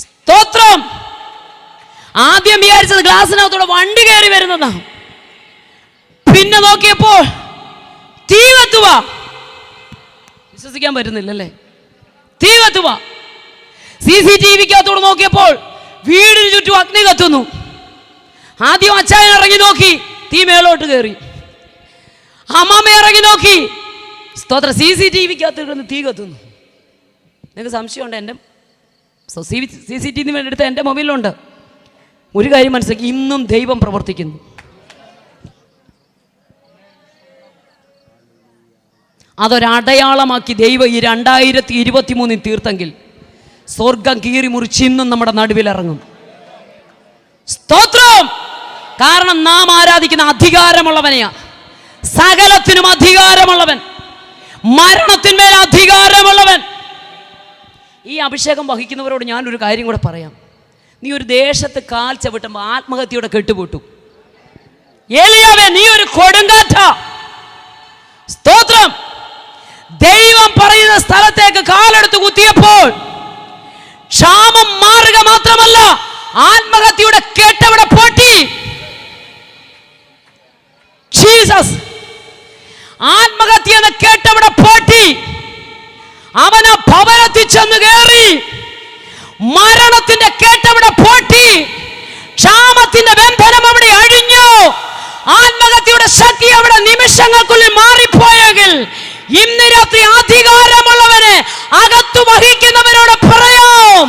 സ്തോത്രം. ആദ്യം വിചാരിച്ചത് ഗ്ലാസിനകത്തൂടെ വണ്ടി കയറി വരുന്നതാ. പിന്നെ നോക്കിയപ്പോൾ തീ കത്തുക. വിശ്വസിക്കാൻ പറ്റുന്നില്ലല്ലേ? തീ കത്തുക. CCTVക്കകത്തോട് നോക്കിയപ്പോൾ വീടിന് ചുറ്റും അഗ്നി കത്തുന്നു. ആദ്യം അച്ചായൻ ഇറങ്ങി നോക്കി, തീ മേലോട്ട് കയറി. അമ്മാമ്മ ഇറങ്ങി നോക്കി, സ്തോത്ര, CCTVക്കകത്ത് തീ കത്തുന്നു. നിങ്ങൾക്ക് സംശയമുണ്ട്? എൻ്റെ CCTV എടുത്ത എൻ്റെ മൊബൈലിലുണ്ട്. ഒരു കാര്യം മനസ്സിലാക്കി, ഇന്നും ദൈവം പ്രവർത്തിക്കുന്നു. അതൊരടയാളമാക്കി ദൈവം ഈ 2023 തീർത്തെങ്കിൽ സ്വർഗം കീറി മുറിച്ച് ഇന്നും നമ്മുടെ നടുവിലിറങ്ങും. സ്തോത്രം. കാരണം നാം ആരാധിക്കുന്ന അധികാരമുള്ളവനെയാ. സകലത്തിനും അധികാരമുള്ളവൻ, മരണത്തിന്മേൽ അധികാരമുള്ളവൻ. ഈ അഭിഷേകം വഹിക്കുന്നവരോട് ഞാനൊരു കാര്യം കൂടെ പറയാം. നീ ഒരു ദേശത്ത് കാൽ ചവിട്ടുമ്പോൾ ആത്മഹത്യയുടെ കെട്ടുപൊട്ടും. ഏലിയാവേ, നീ ഒരു കൊടുങ്കാറ്റ. സ്തോത്രം. ദൈവം പറയുന്ന സ്ഥലത്തേക്ക് കാലെടുത്ത് കുത്തിയപ്പോൾ ക്ഷാമം മാറുക മാത്രമല്ല, ആത്മഹത്യയുടെ കെട്ടവിടെ പൊട്ടി. ജീസസ്. ആത്മഹത്യ എന്ന കേട്ടവിടെ പൊട്ടി. അവൻ ആ ഭവനത്തിൽ ചെന്ന് കയറി. മരണത്തിന്റെ കേട്ടവിടെ പൊട്ടി. ക്ഷാമത്തിന്റെ ബന്ധനം അവിടെ അഴിഞ്ഞു. ആത്മഹത്യയുടെ ശക്തി അവിടെ നിമിഷങ്ങൾക്കുള്ളിൽ മാറിപ്പോയെങ്കിൽ ഇന്ന് രാത്രി അധികാരമുള്ളവനെ അകത്തു വഹിക്കുന്നവരോട് പറയാം,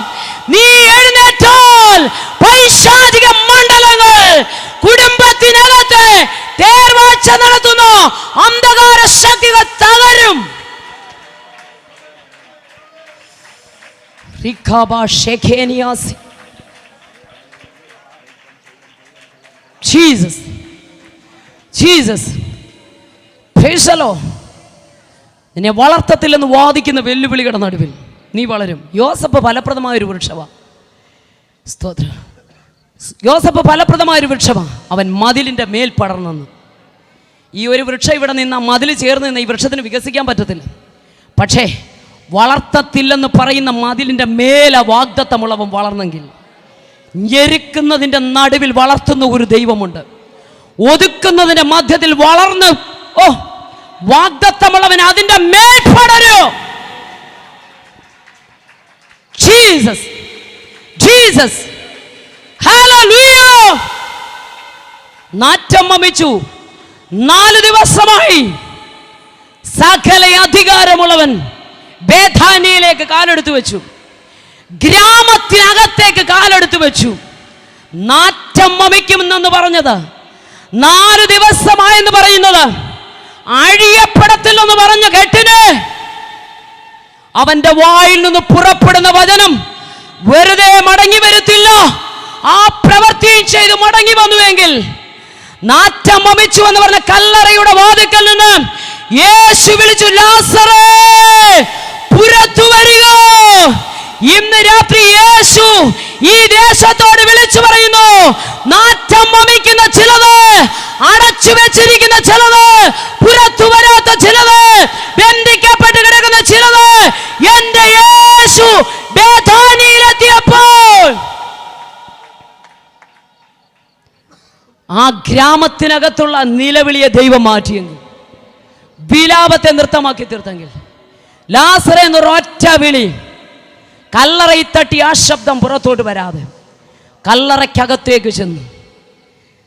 നീ എഴുന്നേറ്റാൽ പൈശാചിക മണ്ഡലങ്ങൾ കുടുംബത്തിനകത്ത് തേർവാഴ്ച നടത്തുന്നു. അന്ധകാര ശക്തികൾ തകരും. Jesus, Jesus. Praise the Lord. നിന്നെ വളർത്തത്തില്ലെന്ന് വാദിക്കുന്ന വെല്ലുവിളികളുടെ നടുവിൽ നീ വളരും. യോസേഫ് ഫലപ്രദമായൊരു വൃക്ഷമാണ്. സ്തോത്രം. യോസേഫ് ഫലപ്രദമായൊരു വൃക്ഷമാണ്. അവൻ മതിലിൻ്റെ മേൽ പടർന്നു. ഈ ഒരു വൃക്ഷം ഇവിടെ നിന്ന് മതിൽ ചേർന്ന് നിന്ന് ഈ വൃക്ഷത്തിന് വികസിക്കാൻ പറ്റത്തില്ല. പക്ഷേ വളർത്തത്തില്ലെന്ന് പറയുന്ന മതിലിൻ്റെ മേലെ വാഗ്ദത്തമുള്ളവൻ വളർന്നെങ്കിൽ ഞെരുക്കുന്നതിൻ്റെ നടുവിൽ വളർത്തുന്ന ഒരു ദൈവമുണ്ട്. ഒതുക്കുന്നതിൻ്റെ മധ്യത്തിൽ വളർന്ന് വാഗ്ദത്തമുള്ളവൻ അതിൻ്റെ മേൽ പടരൂ. Jesus, Jesus, hallelujah. നാറ്റം വമിച്ചു. 4 ദിവസമായി സകല അധികാരമുള്ളവൻ ബേഥാനിയയിലേക്ക് കാലെടുത്തു വെച്ചു. ഗ്രാമത്തിനകത്തേക്ക് കാലെടുത്തു വെച്ചു. നാറ്റം വമിക്കുമെന്ന് പറഞ്ഞത് 4 ദിവസമായെന്ന് പറയുന്നത് അഴിയപ്പെടത്തില്ലെന്ന് പറഞ്ഞ കെട്ടിന് അവന്റെ വായിൽ നിന്ന് പുറപ്പെടുന്ന വചനം വെറുതെ മടങ്ങി വരത്തില്ല. ആ പ്രവൃത്തിയും ചെയ്ത് മടങ്ങി വന്നുവെങ്കിൽ നാറ്റം വമിച്ചു എന്ന് പറഞ്ഞ കല്ലറയുടെ വാതിക്കൽ നിന്ന് യേശു വിളിച്ചു, ലാസറേ പുറത്തു വരിക. ഇന്ന് രാത്രി യേശു ഈ ദേശത്തോട് വിളിച്ചു പറയുന്നു, നാറ്റം വമിക്കുന്ന ചിലത്, അടച്ചു വെച്ചിരിക്കുന്ന ചിലത്, പുറത്തു വരാത്ത ചിലത്, ബന്ധിക്കപ്പെട്ട് കിടക്കുന്ന ചിലത്, എന്റെ യേശു ബേഥാനിയിലെത്തിയപ്പോൾ ആ ഗ്രാമത്തിനകത്തുള്ള നിലവിളിയെ ദൈവം മാറ്റിയെങ്കിൽ, വിലാപത്തെ നൃത്തമാക്കി തീർത്തെങ്കിൽ, ലാസറേ എന്നൊരൊറ്റ വിളി, കല്ലറയിൽ തട്ടി ആ ശബ്ദം പുറത്തോട്ട് വരാതെ കല്ലറയ്ക്കകത്തേക്ക് ചെന്നു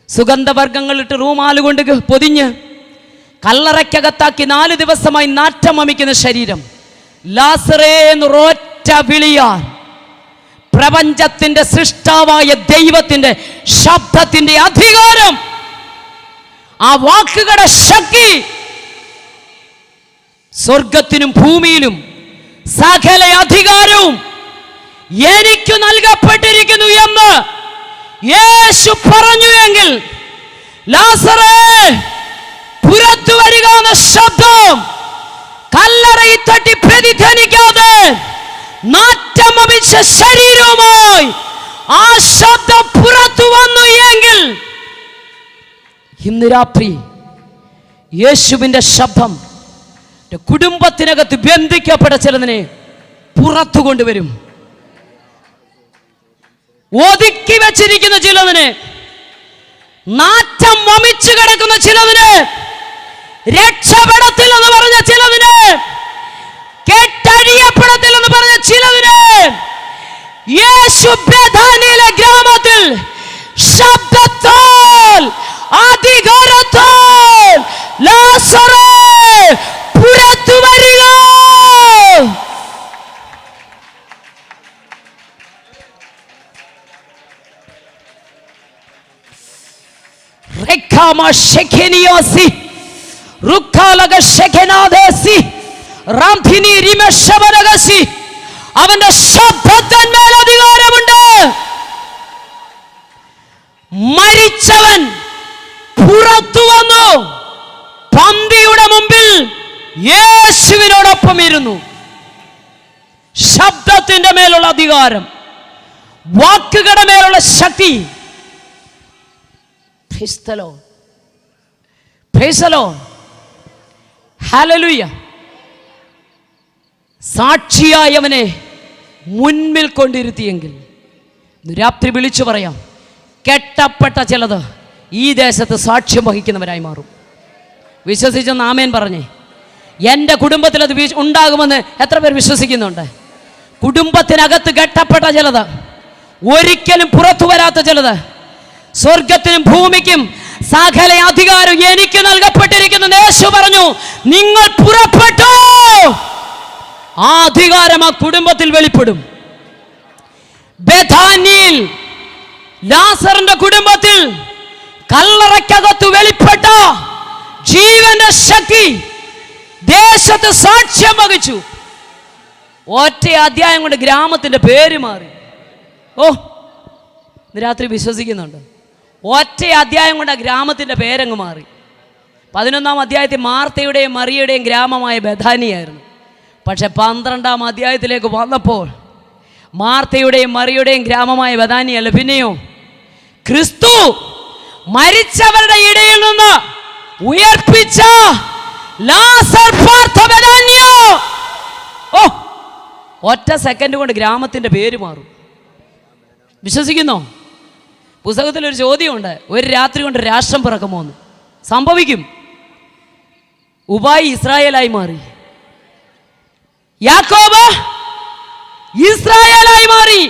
സുഗന്ധവർഗ്ഗങ്ങളിട്ട് റൂമാലുകൊണ്ട് പൊതിഞ്ഞ് കല്ലറയ്ക്കകത്താക്കി 4 ദിവസമായി നാറ്റം വമിക്കുന്ന ശരീരം, ലാസറേ എന്നൊരൊറ്റ വിളിയാൽ പ്രപഞ്ചത്തിന്റെ സൃഷ്ടാവായ ദൈവത്തിന്റെ ശബ്ദത്തിന്റെ അധികാരം, ആ വാക്കുകളുടെ ശക്തി സ്വർഗത്തിനും ഭൂമിയിലും സകല അധികാരവും എനിക്ക് നൽകപ്പെട്ടിരിക്കുന്നു എന്ന് യേശു പറഞ്ഞു എങ്കിൽ, ലാസറേ പുറത്തു വരിക എന്ന ശബ്ദം കല്ലറയിൽ തട്ടി പ്രതിധ്വനിക്കാതെ നാറ്റം വമിച്ച ശരീരവുമായി ആ ശബ്ദം പുറത്തു വന്നു എങ്കിൽ, ഇന്ന് രാത്രി യേശുവിന്റെ ശബ്ദം കുടുംബത്തിനകത്ത് ബന്ധിക്കപ്പെട്ട ചിലതിനെ പുറത്തു കൊണ്ടുവരും. ഒതുക്കി വെച്ചിരിക്കുന്ന ചിലതിനെ, നാറ്റം വമിച്ചു കിടക്കുന്ന ചിലതിനെ, രക്ഷപ്പെടത്തില്ലെന്ന് പറഞ്ഞ ചിലതിനെ, കേട്ടഴിയപ്പെടത്തില്ലെന്ന് പറഞ്ഞ ചിലതിനെ, യേശു ബേഥാനിയിലെ ഗ്രാമത്തിൽ ശബ്ദത്താൽ അധികാരത്താൽ ലാസറേ പുറത്തു വരിക. അവന്റെ ശബ്ദത്തിന്മേൽ അധികാരമുണ്ട്. മരിച്ചവൻ പുറത്തു വന്നു പന്തിയുടെ മുമ്പിൽ യേശുവിനോടൊപ്പം ഇരുന്നു. ശബ്ദത്തിന്റെ മേലുള്ള അധികാരം, വാക്കുകളുടെ മേലുള്ള ശക്തി. സാക്ഷിയായവനെ മുൻപിൽ കൊണ്ടിരുത്തിയെങ്കിൽ, രാത്രി വിളിച്ചു പറയാം, കെട്ടപ്പെട്ട ചിലത് ഈ ദേശത്ത് സാക്ഷ്യം വഹിക്കുന്നവരായി മാറും. വിശ്വസിച്ചെന്ന് ആമേൻ പറഞ്ഞേ. എൻ്റെ കുടുംബത്തിൽ അത് ഉണ്ടാകുമെന്ന് എത്ര പേർ വിശ്വസിക്കുന്നുണ്ട്? കുടുംബത്തിനകത്ത് കെട്ടപ്പെട്ട ചിലത്, ഒരിക്കലും പുറത്തു വരാത്ത ചിലത്, സ്വർഗത്തിനും ഭൂമിക്കും സകല അധികാരം എനിക്ക് നൽകപ്പെട്ടിരിക്കുന്നു. യേശു പറഞ്ഞു, നിങ്ങൾ പുറപ്പെട്ടു. ആ അധികാരം ആ കുടുംബത്തിൽ വെളിപ്പെടും. ബേഥാനിയിൽ ലാസറിന്റെ കുടുംബത്തിൽ കല്ലറയ്ക്കകത്ത് വെളിപ്പെട്ട ജീവന്റെ ശക്തി ദേശത്ത് സാക്ഷ്യം വഹിച്ചു. ഒറ്റ അധ്യായം കൊണ്ട് ഗ്രാമത്തിന്റെ പേര് മാറി. ഓ, ഇന്ന് രാത്രി വിശ്വസിക്കുന്നുണ്ട്? ഒറ്റ അധ്യായം കൊണ്ട് ആ ഗ്രാമത്തിന്റെ പേരങ്ങ് മാറി. 11-ാം അധ്യായത്തിൽ മാർത്തയുടെയും മറിയയുടെയും ഗ്രാമമായ ബഥാനിയായിരുന്നു. പക്ഷെ 12-ാം അധ്യായത്തിലേക്ക് വന്നപ്പോൾ മാർത്തയുടെയും മറിയയുടെയും ഗ്രാമമായ ബഥാനിയല്ല, പിന്നെയോ ക്രിസ്തു മരിച്ചവരുടെ ഇടയിൽ നിന്ന് ഉയർപ്പിച്ച ലാസർ പാർത്ത ബഥാന്യ. ഓ, ഒറ്റ സെക്കൻഡ് കൊണ്ട് ഗ്രാമത്തിന്റെ പേര് മാറും. വിശ്വസിക്കുന്നോ? പുസ്തകത്തിൽ ഒരു ചോദ്യമുണ്ട്, ഒരു രാത്രി കൊണ്ട് രാഷ്ട്രം പിറക്കുമോ എന്ന്. സംഭവിക്കും. ഉബായി ഇസ്രായേലായി മാറി, യാക്കോബ് ഇസ്രായേലായി മാറി.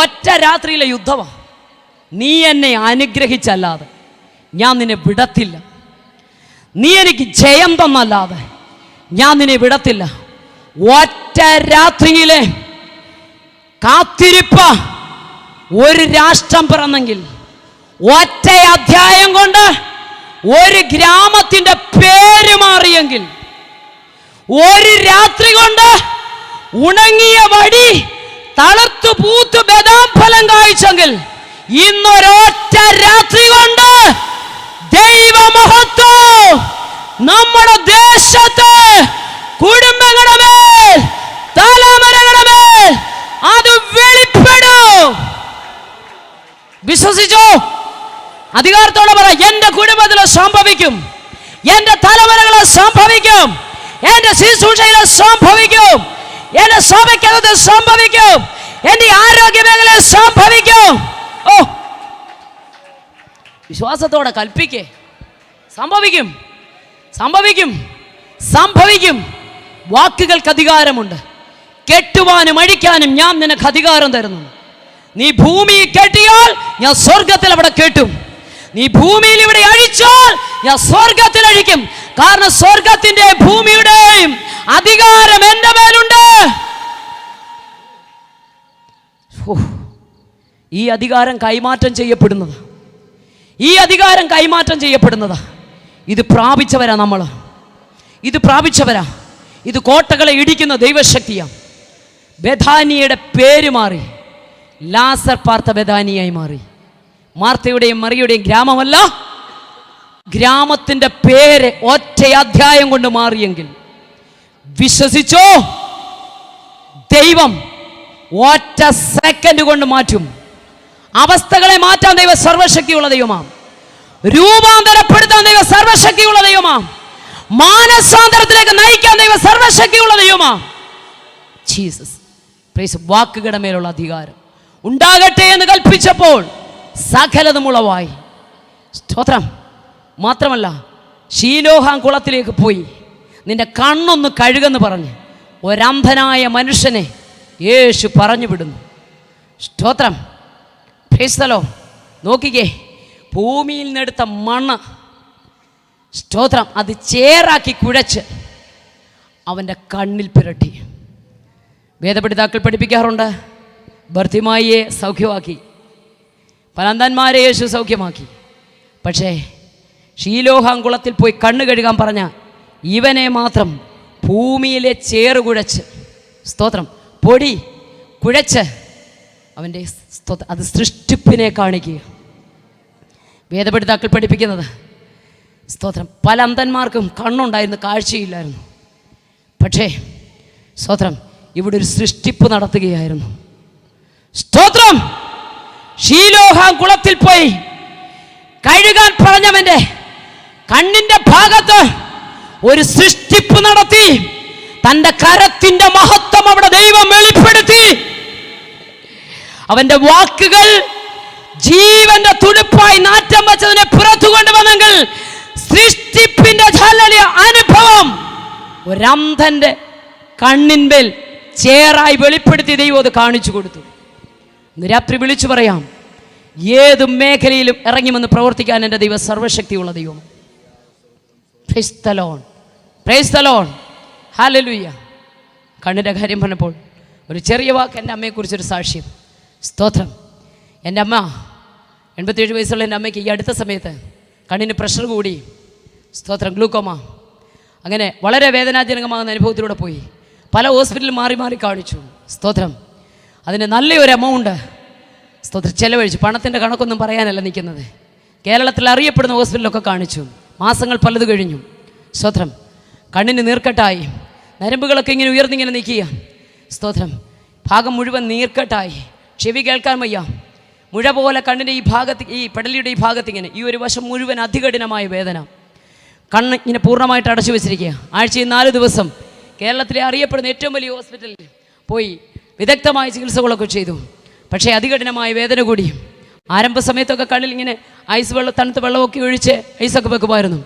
ഒറ്റ രാത്രിയിലെ യുദ്ധമാണ്. നീ എന്നെ അനുഗ്രഹിച്ചല്ലാതെ ഞാൻ നിന്നെ വിടത്തില്ല, നീ എനിക്ക് ജയം തന്നല്ലാതെ ഞാൻ നിന്നെ വിടത്തില്ല. ഒറ്റ രാത്രിയിലെ കാത്തിരിപ്പ് ഒരു രാഷ്ട്രം പിറന്നെങ്കിൽ, ഒറ്റ അധ്യായം കൊണ്ട് ഒരു ഗ്രാമത്തിന്റെ പേര് മാറിയെങ്കിൽ, ഒരു രാത്രി കൊണ്ട് ഉണങ്ങിയ വടി തളർത്തു പൂത്തു ബദാം ഫലം കായ്ച്ചെങ്കിൽ, ഇന്നൊരൊറ്റ രാത്രി കൊണ്ട് ദൈവമഹത്വം നമ്മുടെ ദേശത്ത് കുടുംബങ്ങളുടെ മേൽ, തലമുറകളുടെ മേൽ അത് വെളിപ്പെടും. വിശ്വസിച്ചോ? അധികാരത്തോടെ പറ, എന്റെ കുടുംബത്തിൽ സംഭവിക്കും, എന്റെ തലമുറകളെ സംഭവിക്കും, എന്റെ ശുശ്രൂഷയിലെ സംഭവിക്കും, എന്റെ സഭയ്ക്കകത്ത് സംഭവിക്കും, എന്റെ ആരോഗ്യ മേഖലയിൽ സംഭവിക്കും. ഓ, വിശ്വാസത്തോടെ കൽപ്പിക്കേ. സംഭവിക്കും, സംഭവിക്കും, സംഭവിക്കും. വാക്കുകൾക്ക് അധികാരമുണ്ട്. കെട്ടുവാനും അഴിക്കാനും ഞാൻ നിനക്ക് അധികാരം തരുന്നു. നീ ഭൂമിയിൽ കെട്ടിയാൽ ഞാൻ സ്വർഗത്തിൽ അവിടെ കെട്ടും. നീ ഭൂമിയിൽ ഇവിടെ അഴിച്ചാൽ ഞാൻ സ്വർഗത്തിൽ അഴിക്കും. കാരണം സ്വർഗത്തിന്റെ ഭൂമിയുടെയും അധികാരം എന്റെ മേലുണ്ട്. ഈ അധികാരം കൈമാറ്റം ചെയ്യപ്പെടുന്നത്, ഈ അധികാരം കൈമാറ്റം ചെയ്യപ്പെടുന്നത്. ഇത് പ്രാപിച്ചവരാ നമ്മൾ, ഇത് പ്രാപിച്ചവരാ. ഇത് കോട്ടകളെ ഇടിക്കുന്ന ദൈവശക്തിയാണ്. ബെഥാനിയയുടെ പേര് മാറി, ലാസർ പാർത്ത ബെഥാനിയായി മാറി. മാർത്തയുടെയും മറിയുടെയും ഗ്രാമമല്ല, ഗ്രാമത്തിന്റെ പേര് ഒറ്റ അധ്യായം കൊണ്ട് മാറിയെങ്കിൽ വിശ്വസിച്ചോ, ദൈവം ഒറ്റ സെക്കൻഡ് കൊണ്ട് മാറ്റും. അവസ്ഥകളെ മാറ്റാൻ ദൈവം സർവശക്തിയുള്ള ദൈവമാം. രൂപാന്തരപ്പെടുത്താൻ ദൈവം സർവശക്തിയുള്ള ദൈവമാം. മാനസാന്തരത്തിലേക്ക് നയിക്കാൻ ദൈവം സർവശക്തിയുള്ള ദൈവമാം. Jesus price. വാക്കുകളുടെ മേലുള്ള അധികാരം ഉണ്ടാകട്ടെ എന്ന് കൽപ്പിച്ചപ്പോൾ സകലതും ഉളവായി. സ്തോത്രം. മാത്രമല്ല, ശീലോഹാം കുളത്തിലേക്ക് പോയി നിന്റെ കണ്ണൊന്ന് കഴുകെന്ന് പറഞ്ഞ് ഒരന്ധനായ മനുഷ്യനെ യേശു പറഞ്ഞു വിടുന്നു. സ്തോത്രം. പ്രൈസ്തലോ. നോക്കിക്കേ, ഭൂമിയിൽ നിന്നെടുത്ത മണ്ണ്, സ്തോത്രം, അത് ചേറാക്കി കുഴച്ച് അവൻ്റെ കണ്ണിൽ പുരട്ടി. വേദപഠിതാക്കൾ പഠിപ്പിക്കാറുണ്ട്, ബർത്തിമായിയെ സൗഖ്യമാക്കി, പലന്തന്മാരെ യേശു സൗഖ്യമാക്കി. പക്ഷേ ശീലോഹാം കുളത്തിൽ പോയി കണ്ണ് കഴുകാൻ പറഞ്ഞ ഇവനെ മാത്രം ഭൂമിയിലെ ചേറ് കുഴച്ച്, സ്തോത്രം, പൊടി കുഴച്ച് അവൻ്റെ അത് സൃഷ്ടിപ്പിനെ കാണിക്കുക. വേദപഠിതാക്കൾ പഠിപ്പിക്കുന്നത്, സ്തോത്രം, പല അന്ധന്മാർക്കും കണ്ണുണ്ടായിരുന്നു, കാഴ്ചയില്ലായിരുന്നു. പക്ഷേ സ്തോത്രം, ഇവിടെ ഒരു സൃഷ്ടിപ്പ് നടത്തുകയായിരുന്നു. സ്തോത്രം. ശീലോഹാം കുളത്തിൽ പോയി കഴുകാൻ പറഞ്ഞവന്റെ കണ്ണിന്റെ ഭാഗത്ത് ഒരു സൃഷ്ടിപ്പ് നടത്തി. തൻ്റെ കരത്തിന്റെ മഹത്വം അവിടെ ദൈവം വെളിപ്പെടുത്തി. അവന്റെ വാക്കുകൾ ജീവന്റെ തുടുപ്പായി നാറ്റം വെച്ചതിനെ പുറത്തു കൊണ്ടുവന്നെങ്കിൽ സൃഷ്ടിപ്പിന്റെ ജ്വലനീയ അനുഭവം ഒരന്ധന്റെ കണ്ണിന്മേൽ ചേറായി വെളിപ്പെടുത്തി ദൈവം അത് കാണിച്ചു കൊടുത്തു. ഇന്ന് രാത്രി വിളിച്ചു പറയാം, ഏത് മേഖലയിലും ഇറങ്ങി വന്ന് പ്രവർത്തിക്കാൻ എൻ്റെ ദൈവം സർവശക്തിയുള്ള ദൈവം. Price the Lord, price the lord, hallelujah. കണ്ണിൻ്റെ കാര്യം പറഞ്ഞപ്പോൾ ഒരു ചെറിയ വാക്ക്, എൻ്റെ അമ്മയെക്കുറിച്ചൊരു സാക്ഷ്യം. സ്തോത്രം. എൻ്റെ അമ്മ 87 വയസ്സുള്ള എൻ്റെ അമ്മയ്ക്ക് ഈ അടുത്ത സമയത്ത് കണ്ണിന് പ്രഷർ കൂടി, സ്തോത്രം, ഗ്ലൂക്കോമ. അങ്ങനെ വളരെ വേദനാജനകമാകുന്ന അനുഭവത്തിലൂടെ പോയി. പല ഹോസ്പിറ്റലിൽ മാറി മാറി കാണിച്ചു. സ്തോത്രം. അതിന് നല്ലൊരു എമൗണ്ട് സ്തോത്രം ചെലവഴിച്ചു. പണത്തിൻ്റെ കണക്കൊന്നും പറയാനല്ല നിൽക്കുന്നത്. കേരളത്തിൽ അറിയപ്പെടുന്ന ഹോസ്പിറ്റലൊക്കെ കാണിച്ചു. മാസങ്ങൾ പലത് കഴിഞ്ഞു. സ്തോത്രം. കണ്ണിന് നീർക്കെട്ടായി, നരമ്പുകളൊക്കെ ഇങ്ങനെ ഉയർന്നിങ്ങനെ നിൽക്കുക. സ്തോത്രം. ഭാഗം മുഴുവൻ നീർക്കെട്ടായി, ചെവി കേൾക്കാൻ വയ്യ, മുഴ പോലെ കണ്ണിൻ്റെ ഈ ഭാഗത്ത്, ഈ പെടലിയുടെ ഈ ഭാഗത്ത് ഇങ്ങനെ ഈ ഒരു വശം മുഴുവൻ അതികഠിനമായ വേദന. കണ്ണ് ഇങ്ങനെ പൂർണ്ണമായിട്ട് അടച്ചു വെച്ചിരിക്കുക. ആഴ്ചയിൽ 4 ദിവസം കേരളത്തിലെ അറിയപ്പെടുന്ന ഏറ്റവും വലിയ ഹോസ്പിറ്റലിൽ പോയി വിദഗ്ധമായ ചികിത്സകളൊക്കെ ചെയ്തു. പക്ഷേ അതികഠിനമായ വേദന കൂടി. ആരംഭ സമയത്തൊക്കെ കണ്ണിൽ ഇങ്ങനെ ഐസ് വെള്ളം, തണുത്ത വെള്ളമൊക്കെ ഒഴിച്ച് ഐസൊക്കെ വെക്കുമായിരുന്നു.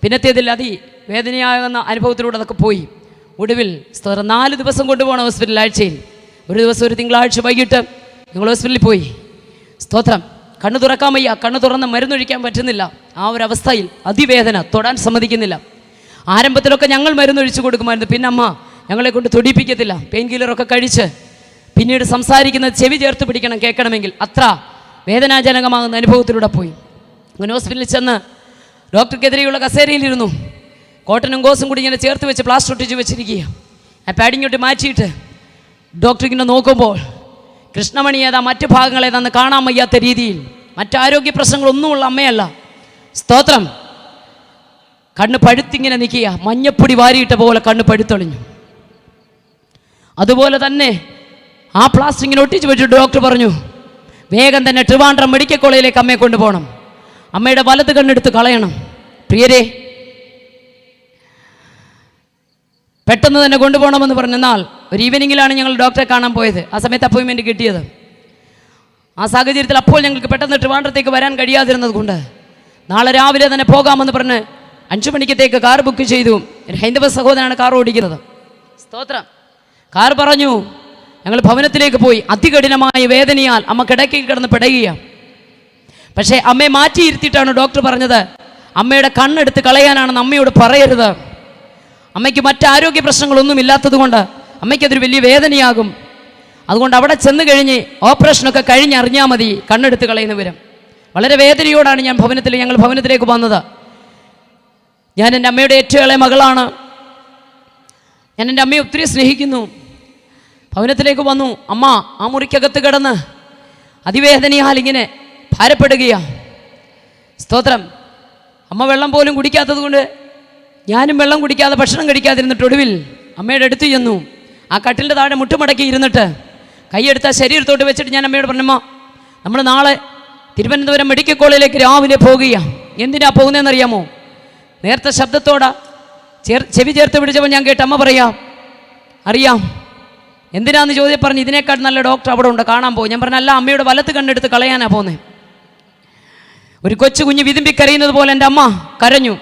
പിന്നത്തേതിൽ വേദനയാകുന്ന അനുഭവത്തിലൂടെ അതൊക്കെ പോയി. ഒടുവിൽ 4 ദിവസം കൊണ്ടുപോകണം ഹോസ്പിറ്റലിൽ ആഴ്ചയിൽ. ഒരു ദിവസം ഒരു തിങ്കളാഴ്ച വൈകിട്ട് ഞങ്ങൾ ഹോസ്പിറ്റലിൽ പോയി. സ്തോത്രം. കണ്ണ് തുറക്കാൻ വയ്യ, കണ്ണ് തുറന്ന് മരുന്നൊഴിക്കാൻ പറ്റുന്നില്ല. ആ ഒരു അവസ്ഥയിൽ അതിവേദന, തൊടാൻ സമ്മതിക്കുന്നില്ല. ആരംഭത്തിലൊക്കെ ഞങ്ങൾ മരുന്നൊഴിച്ചു കൊടുക്കുമായിരുന്നു. പിന്നെ അമ്മ ഞങ്ങളെ കൊണ്ട് തൊടിപ്പിക്കത്തില്ല. പെയിൻ കില്ലറൊക്കെ കഴിച്ച് പിന്നീട് സംസാരിക്കുന്നത് ചെവി ചേർത്ത് പിടിക്കണം കേൾക്കണമെങ്കിൽ. അത്ര വേദനാജനകമാകുന്ന അനുഭവത്തിലൂടെ പോയി. അങ്ങനെ ഹോസ്പിറ്റലിൽ ചെന്ന് ഡോക്ടർക്കെതിരെയുള്ള കസേരയിലിരുന്നു. കോട്ടനും ഗോസും കൂടി ഇങ്ങനെ ചേർത്ത് വെച്ച് പ്ലാസ്റ്റർ ഒട്ടിച്ച് വെച്ചിരിക്കുക. ആ പാഡിങ്ങോട്ട് മാറ്റിയിട്ട് ഡോക്ടർ ഇങ്ങനെ നോക്കുമ്പോൾ കൃഷ്ണമണി ഏതാ, മറ്റ് ഭാഗങ്ങൾ ഏതാന്ന് കാണാൻ വയ്യാത്ത രീതിയിൽ, മറ്റാരോഗ്യ പ്രശ്നങ്ങളൊന്നുമുള്ള അമ്മയല്ല. സ്തോത്രം. കണ്ണ് പഴുത്തിങ്ങനെ നിൽക്കുക, മഞ്ഞപ്പൊടി വാരിയിട്ട പോലെ കണ്ണ് പഴുത്തൊളിഞ്ഞു. അതുപോലെ തന്നെ ആ പ്ലാസ്റ്റർ ഇങ്ങനെ ഒട്ടിച്ച് വെച്ചിട്ട് ഡോക്ടർ പറഞ്ഞു, വേഗം തന്നെ ട്രിവാൻഡ്രം മെഡിക്കൽ കോളേജിലേക്ക് അമ്മയെ കൊണ്ടുപോകണം, അമ്മയുടെ വലത് കണ്ണെടുത്ത് കളയണം. പ്രിയരെ, പെട്ടെന്ന് തന്നെ കൊണ്ടുപോകണമെന്ന് പറഞ്ഞെന്നാൽ ഒരു ഈവനിങ്ങിലാണ് ഞങ്ങൾ ഡോക്ടറെ കാണാൻ പോയത്. ആ സമയത്ത് അപ്പോയിൻമെൻറ്റ് കിട്ടിയത്. ആ സാഹചര്യത്തിൽ അപ്പോൾ ഞങ്ങൾക്ക് പെട്ടെന്ന് ട്രിവാൻഡ്രത്തേക്ക് വരാൻ കഴിയാതിരുന്നത് കൊണ്ട് നാളെ രാവിലെ തന്നെ പോകാമെന്ന് പറഞ്ഞ് 5 മണിക്കത്തേക്ക് കാർ ബുക്ക് ചെയ്തു. ഒരു ഹൈന്ദവ സഹോദരനാണ് കാർ ഓടിക്കുന്നത്. സ്തോത്രം. കാർ പറഞ്ഞു, ഞങ്ങൾ ഭവനത്തിലേക്ക് പോയി. അതികഠിനമായ വേദനയാൽ അമ്മ കിടക്കയിൽ കിടന്ന് പിടയുക. പക്ഷേ അമ്മയെ മാറ്റിയിരുത്തിയിട്ടാണ് ഡോക്ടർ പറഞ്ഞത്, അമ്മയുടെ കണ്ണെടുത്ത് കളയാനാണെന്ന് അമ്മയോട് പറയരുത്. അമ്മയ്ക്ക് മറ്റാരോഗ്യ പ്രശ്നങ്ങളൊന്നും ഇല്ലാത്തത് കൊണ്ട് അമ്മയ്ക്കതൊരു വലിയ വേദനയാകും. അതുകൊണ്ട് അവിടെ ചെന്ന് കഴിഞ്ഞ് ഓപ്പറേഷനൊക്കെ കഴിഞ്ഞറിഞ്ഞാൽ മതി കണ്ണെടുത്ത് കളയുന്ന വിവരം. വളരെ വേദനയോടാണ് ഞങ്ങൾ ഭവനത്തിലേക്ക് വന്നത്. ഞാൻ എൻ്റെ അമ്മയുടെ ഏറ്റവും ഇളയ മകളാണ്. ഞാൻ എൻ്റെ അമ്മയെ ഒത്തിരി സ്നേഹിക്കുന്നു. ഭവനത്തിലേക്ക് വന്നു. അമ്മ ആ മുറിക്കകത്ത് കിടന്ന് അതിവേദനയാൽ ഇങ്ങനെ ഭാരപ്പെടുകയാണ്. സ്തോത്രം. അമ്മ വെള്ളം പോലും കുടിക്കാത്തത് കൊണ്ട് ഞാനും വെള്ളം കുടിക്കാതെ ഭക്ഷണം കഴിക്കാതിരുന്നിട്ട് ഒടുവിൽ അമ്മയുടെ അടുത്ത് ചെന്നു. ആ കട്ടിലിൻ്റെ താഴെ മുട്ടുമടക്കി ഇരുന്നിട്ട് കൈയെടുത്ത ശരീരത്തോട്ട് വെച്ചിട്ട് ഞാൻ അമ്മയോട് പറഞ്ഞമ്മ, നമ്മൾ നാളെ തിരുവനന്തപുരം മെഡിക്കൽ കോളേജിലേക്ക് രാവിലെ പോകുകയാണ്. എന്തിനാ പോകുന്നതെന്നറിയാമോ? നേരത്തെ ശബ്ദത്തോടെ ചെവി ചേർത്ത് പിടിച്ചപ്പോൾ ഞാൻ കേട്ട അമ്മ പറയാം, അറിയാം. എന്തിനാന്ന് ചോദ്യം പറഞ്ഞു, ഇതിനേക്കാൾ നല്ല ഡോക്ടർ അവിടെ ഉണ്ട്, കാണാൻ പോകും. ഞാൻ പറഞ്ഞല്ല, അമ്മയുടെ വലത്ത് കണ്ടെടുത്ത് കളയാനാ പോകുന്നത്. ഒരു കൊച്ചു കുഞ്ഞ് വിതുമ്പി കരയുന്നത് പോലെ എൻ്റെ അമ്മ കരഞ്ഞു.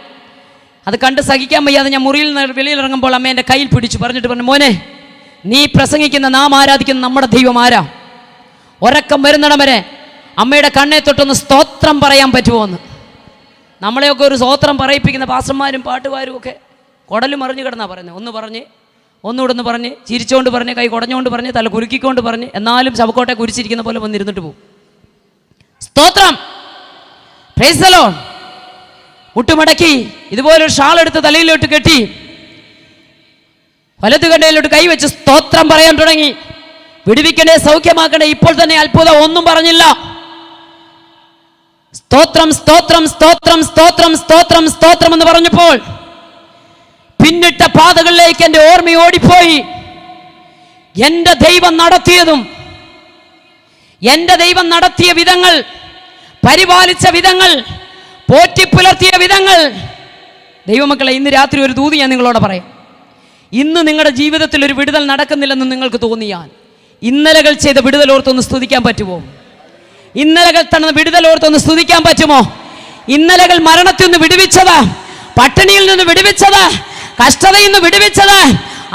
അത് കണ്ട് സഹിക്കാൻ വയ്യാതെ ഞാൻ മുറിയിൽ നിന്ന് വെളിയിലിറങ്ങുമ്പോൾ അമ്മ എൻ്റെ കയ്യിൽ പിടിച്ചു പറഞ്ഞിട്ട് പറഞ്ഞു, മോനെ, നീ പ്രസംഗിക്കുന്ന, നാം ആരാധിക്കുന്ന നമ്മുടെ ദൈവം ആരാ? ഉറക്കം വരുന്നിടം വരെ അമ്മയുടെ കണ്ണെ തൊട്ടൊന്ന് സ്തോത്രം പറയാൻ പറ്റുമോ എന്ന്. നമ്മളെയൊക്കെ ഒരു സ്തോത്രം പറയിപ്പിക്കുന്ന പാസ്റ്റർമാരും പാട്ടുകാരും ഒക്കെ കുടലും മറിഞ്ഞു കിടന്നാ പറയുന്നത്. ഒന്ന് പറഞ്ഞ്, ഒന്നുകൂടെ പറഞ്ഞ്, ചിരിച്ചുകൊണ്ട് പറഞ്ഞ്, കൈ കുടഞ്ഞുകൊണ്ട് പറഞ്ഞ്, തല കുലുക്കിക്കൊണ്ട് പറഞ്ഞ്, എന്നാലും ശവക്കോട്ടെ കുരിച്ചിരിക്കുന്ന പോലെ വന്നിരുന്നിട്ട് പോകും. സ്തോത്രം. Price the Lord. മുട്ടുമടക്കി ഇതുപോലൊരു ഷാളെടുത്ത് തലയിലോട്ട് കെട്ടി വലത് കണ്ണയിലോട്ട് കൈവച്ച് സ്തോത്രം പറയാൻ തുടങ്ങി. വിടുവിക്കണേ, സൗഖ്യമാക്കണേ, ഇപ്പോൾ തന്നെ അത്ഭുതം, ഒന്നും പറഞ്ഞില്ല. സ്തോത്രം സ്തോത്രം സ്തോത്രം സ്തോത്രം സ്തോത്രം സ്തോത്രം എന്ന് പറഞ്ഞപ്പോൾ പിന്നിട്ട പാതകളിലേക്ക് എൻ്റെ ഓർമ്മ ഓടിപ്പോയി. എൻ്റെ ദൈവം നടത്തിയതും, എൻ്റെ ദൈവം നടത്തിയ വിധങ്ങൾ, പരിപാലിച്ച വിധങ്ങൾ, പോറ്റിപ്പുലർത്തിയ വിധങ്ങൾ. ദൈവമക്കളെ, ഇന്ന് രാത്രി ഒരു ദൂത് ഞാൻ നിങ്ങളോട് പറയാം. ഇന്ന് നിങ്ങളുടെ ജീവിതത്തിൽ ഒരു വിടുതൽ നടക്കുന്നില്ലെന്ന് നിങ്ങൾക്ക് തോന്നിയാൽ ഇന്നലകൾ ചെയ്ത വിടുതൽ ഓർത്തൊന്ന് സ്തുതിക്കാൻ പറ്റുമോ? ഇന്നലകൾ തന്ന വിടുതൽ ഓർത്തൊന്ന് സ്തുതിക്കാൻ പറ്റുമോ? ഇന്നലകൾ മരണത്തിൽ നിന്ന് വിടുവിച്ചത്, പട്ടിണിയിൽ നിന്ന് വിടുവിച്ചത്, കഷ്ടതയിൽ നിന്ന് വിടുവിച്ചത്,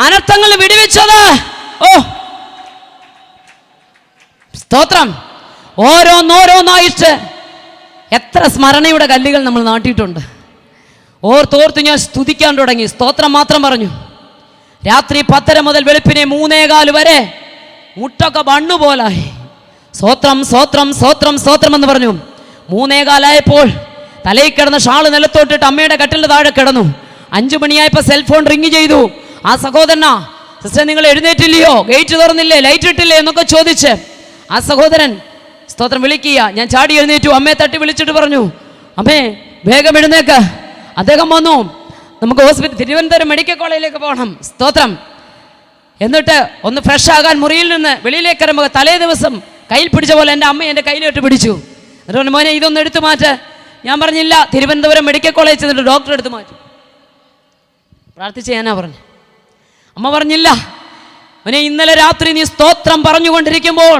അനർത്ഥങ്ങളിൽ വിടുവിച്ചത്. ഓ സ്തോത്രം. ഓരോന്നോരോന്നായിട്ട് എത്ര സ്മരണയുടെ കല്ലുകൾ നമ്മൾ നാട്ടിയിട്ടുണ്ട്. ഓർത്തോർത്ത് ഞാൻ സ്തുതിക്കാൻ തുടങ്ങി. സ്തോത്രം മാത്രം പറഞ്ഞു. രാത്രി 10:30 മുതൽ വെളുപ്പിനെ 3:15 വരെ മുട്ടൊക്കെ ബണ്ണുപോലായി. സ്തോത്രം സ്തോത്രം സ്തോത്രം സ്തോത്രം എന്ന് പറഞ്ഞു. 3:15 തലയിൽ കിടന്ന ഷാള് നിലത്തോട്ടിട്ട് അമ്മയുടെ കട്ടിലിന്റെ താഴെ കിടന്നു. 5 മണിയായപ്പോൾ സെൽഫോൺ റിങ് ചെയ്തു. ആ സഹോദരനാ, സിസ്റ്റർ നിങ്ങൾ എഴുന്നേറ്റില്ലയോ, ഗേറ്റ് തുറന്നില്ലേ, ലൈറ്റ് ഇട്ടില്ലേ എന്നൊക്കെ ചോദിച്ച് ആ സഹോദരൻ സ്തോത്രം വിളിക്കുക. ഞാൻ ചാടി എഴുന്നേറ്റു. അമ്മയെ തട്ടി വിളിച്ചിട്ട് പറഞ്ഞു, അമ്മേ വേഗം എഴുന്നേക്ക്. അദ്ദേഹം വന്നു. നമുക്ക് തിരുവനന്തപുരം മെഡിക്കൽ കോളേജിലേക്ക് പോകണം. സ്തോത്രം. എന്നിട്ട് ഒന്ന് ഫ്രഷ് ആകാൻ മുറിയിൽ നിന്ന് വെളിയിലേക്ക് ഇറങ്ങുമ്പോൾ തലേ ദിവസം കയ്യിൽ പിടിച്ച പോലെ എൻ്റെ അമ്മ എൻ്റെ കയ്യിലോട്ട് പിടിച്ചു. എന്നിട്ട് മോനെ ഇതൊന്ന് എടുത്തു മാറ്റ്. ഞാൻ പറഞ്ഞില്ല, തിരുവനന്തപുരം മെഡിക്കൽ കോളേജിൽ ചെന്നിട്ട് ഡോക്ടർ എടുത്ത് മാറ്റും, പ്രാർത്ഥിച്ച് ഞാനാ പറഞ്ഞു. അമ്മ പറഞ്ഞില്ല, മോനെ ഇന്നലെ രാത്രി നീ സ്തോത്രം പറഞ്ഞുകൊണ്ടിരിക്കുമ്പോൾ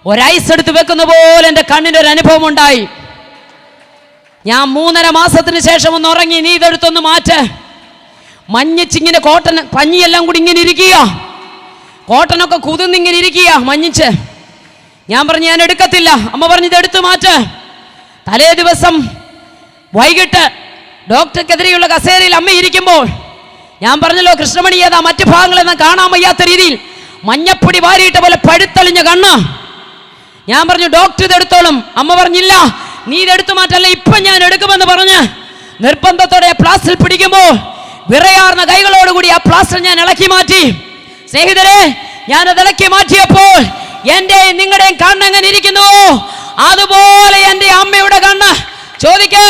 ഒരൈസ് എടുത്ത് വെക്കുന്ന പോലെ എൻ്റെ കണ്ണിൻ്റെ ഒരു അനുഭവം ഉണ്ടായി. ഞാൻ 3.5 മാസത്തിന് ശേഷം ഒന്ന് ഉറങ്ങി. നീ ഇതെടുത്തൊന്ന് മാറ്റ്. മഞ്ഞിച്ചിങ്ങനെ കോട്ടൺ പഞ്ഞിയെല്ലാം കൂടി ഇങ്ങനെ ഇരിക്കുക, കോട്ടനൊക്കെ കുതിർന്നിങ്ങനെ ഇരിക്കുക മഞ്ഞിച്ച്. ഞാൻ പറഞ്ഞു ഞാൻ എടുക്കത്തില്ല. അമ്മ പറഞ്ഞു ഇതെടുത്ത് മാറ്റ്. തലേ ദിവസം വൈകിട്ട് ഡോക്ടർക്കെതിരെയുള്ള കസേരയിൽ അമ്മ ഇരിക്കുമ്പോൾ ഞാൻ പറഞ്ഞല്ലോ, കൃഷ്ണമണി ഏതാ മറ്റു ഭാഗങ്ങളെല്ലാം കാണാൻ വയ്യാത്ത രീതിയിൽ മഞ്ഞപ്പൊടി വാരിയിട്ട പോലെ പഴുത്തളിഞ്ഞ കണ്ണ്. ഞാൻ പറഞ്ഞു ഡോക്ടർ ഇതെടുത്തോളും. അമ്മ പറഞ്ഞില്ല, നീ ഇതെടുത്തു മാറ്റല്ല, ഇപ്പം ഞാൻ എടുക്കുമെന്ന് പറഞ്ഞ് നിർബന്ധത്തോടെ പ്ലാസ്റ്റർ പിടിക്കുമ്പോൾ വിറയാർന്ന കൈകളോടുകൂടി ആ പ്ലാസ്റ്റർ ഞാൻ ഇളക്കി മാറ്റി. സ്നേഹിതരെ, ഞാനത് ഇളക്കി മാറ്റിയപ്പോൾ എന്റെയും നിങ്ങളുടെയും കണ്ണ് എങ്ങനെ ഇരിക്കുന്നു? അതുപോലെ എൻ്റെ അമ്മയുടെ കണ്ണ്. ചോദിക്കേ,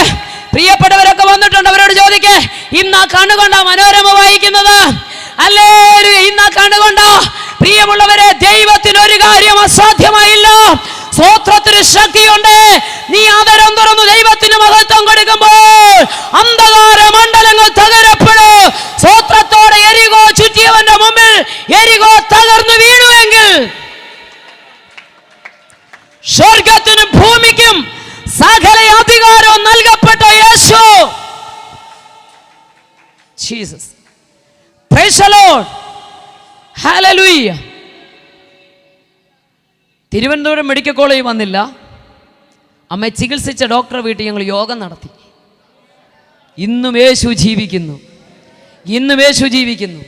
പ്രിയപ്പെട്ടവരൊക്കെ വന്നിട്ടുണ്ട്. അവരോട് ചോദിക്കേ, ഇന്ന് കണ്ണുകൊണ്ടാ മനോരമ വായിക്കുന്നത്? ഹല്ലേലൂയ. ഇന്ന് കണ്ണുകൊണ്ടാ? പ്രിയമുള്ളവരെ, ദൈവത്തിന് ഒരു കാര്യം അസാധ്യമായില്ല. സ്തോത്രത്തിന് ശക്തിയുണ്ട്. നീ ആദരം തുറന്നു ദൈവത്തിന് മഹത്വം കൊടുക്കുമ്പോൾ അന്ധകാര മണ്ഡലങ്ങൾ തകരപ്പെടും. സ്തോത്രത്തോടെ എരികോ ചുറ്റിയവന്റെ മുമ്പിൽ എരികോ തകർന്നു വീണുവെങ്കിൽ സ്വർഗത്തിനും ഭൂമിക്കും സകല അധികാരവും നൽകപ്പെട്ട Yeshu. Jesus. Praise the lord. Hallelujah. Thiruvananthapuram medical കോളേജിൽ വന്നില്ല. അമ്മയെ ചികിത്സിച്ച ഡോക്ടറെ വീട്ടിൽ ഞങ്ങൾ യോഗം നടത്തി. ഇന്നും യേശു ജീവിക്കുന്നു. ഇന്നും യേശു ജീവിക്കുന്നു.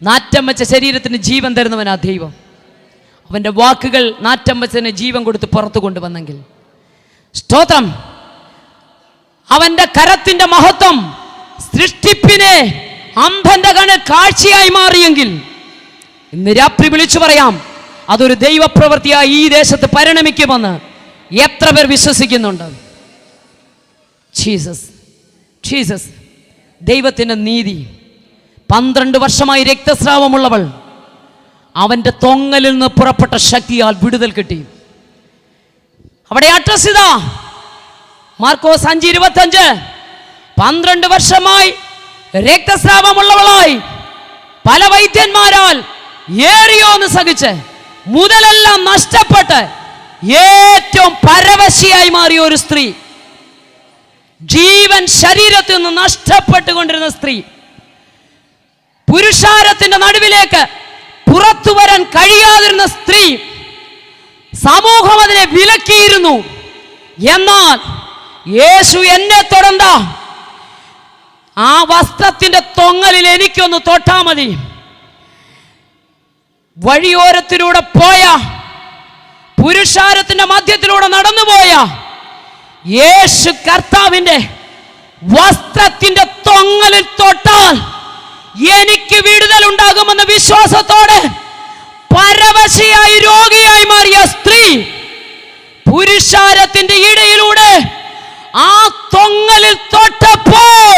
നാറ്റം വെച്ച ശരീരത്തിന് ജീവൻ തരുന്നവനാ ദൈവം. അവൻ്റെ വാക്കുകൾ നാറ്റം വെച്ചതിന് ജീവൻ കൊടുത്ത് പുറത്തു കൊണ്ടുവന്നെങ്കിൽ സ്തോത്രം. അവൻ്റെ കരത്തിൻ്റെ മഹത്വം സൃഷ്ടിപ്പിനെ അന്ധന്റെ കണ്ണിൽ കാഴ്ചയായി മാറിയെങ്കിൽ ഇന്ന് രാത്രി വിളിച്ചു പറയാം, അതൊരു ദൈവപ്രവൃത്തിയായി ഈ ദേശത്ത് പരിണമിക്കുമെന്ന് എത്ര പേർ വിശ്വസിക്കുന്നുണ്ട്? ജീസസ്. ജീസസ്. ദൈവത്തിൻ്റെ നീതി. 12 വർഷമായി രക്തസ്രാവമുള്ളവൾ അവൻ്റെ തൊങ്ങലിൽ നിന്ന് പുറപ്പെട്ട ശക്തിയാൽ വിടുതൽ കിട്ടി. അവിടെ അഡ്രസ് ഇതാ, മാർക്കോസ് 5:25. 12 വർഷമായി രക്തസ്രാവമുള്ളവളായി പല വൈദ്യന്മാരാൽ ഏറിയോന്ന് സഹിച്ച് മുതലെല്ലാം നഷ്ടപ്പെട്ട് ഏറ്റവും പരവശിയായി മാറിയ ഒരു സ്ത്രീ, ജീവൻ ശരീരത്തിൽ നിന്ന് നഷ്ടപ്പെട്ടുകൊണ്ടിരുന്ന സ്ത്രീ, പുരുഷാരത്തിന്റെ നടുവിലേക്ക് പുറത്തു വരാൻ കഴിയാതിരുന്ന സ്ത്രീ, സമൂഹം അതിനെ വിലക്കിയിരുന്നു. എന്നാൽ യേശു എന്നെ തൊടണ്ട, ആ വസ്ത്രത്തിന്റെ തൊങ്ങലിൽ എനിക്കൊന്ന് തൊട്ടാ മതി. വഴിയോരത്തിലൂടെ പോയ, പുരുഷാരത്തിന്റെ മധ്യത്തിലൂടെ നടന്നുപോയ യേശു കർത്താവിന്റെ വസ്ത്രത്തിന്റെ തൊങ്ങലിൽ തൊട്ടാൽ എനിക്ക് വിടുതൽ ഉണ്ടാകുമെന്ന വിശ്വാസത്തോടെ പരവശയായി രോഗിയായി മാറിയ സ്ത്രീ പുരുഷാരത്തിന്റെ ഇടയിലൂടെ ആ തൊങ്ങലിൽ തൊട്ടപ്പോൾ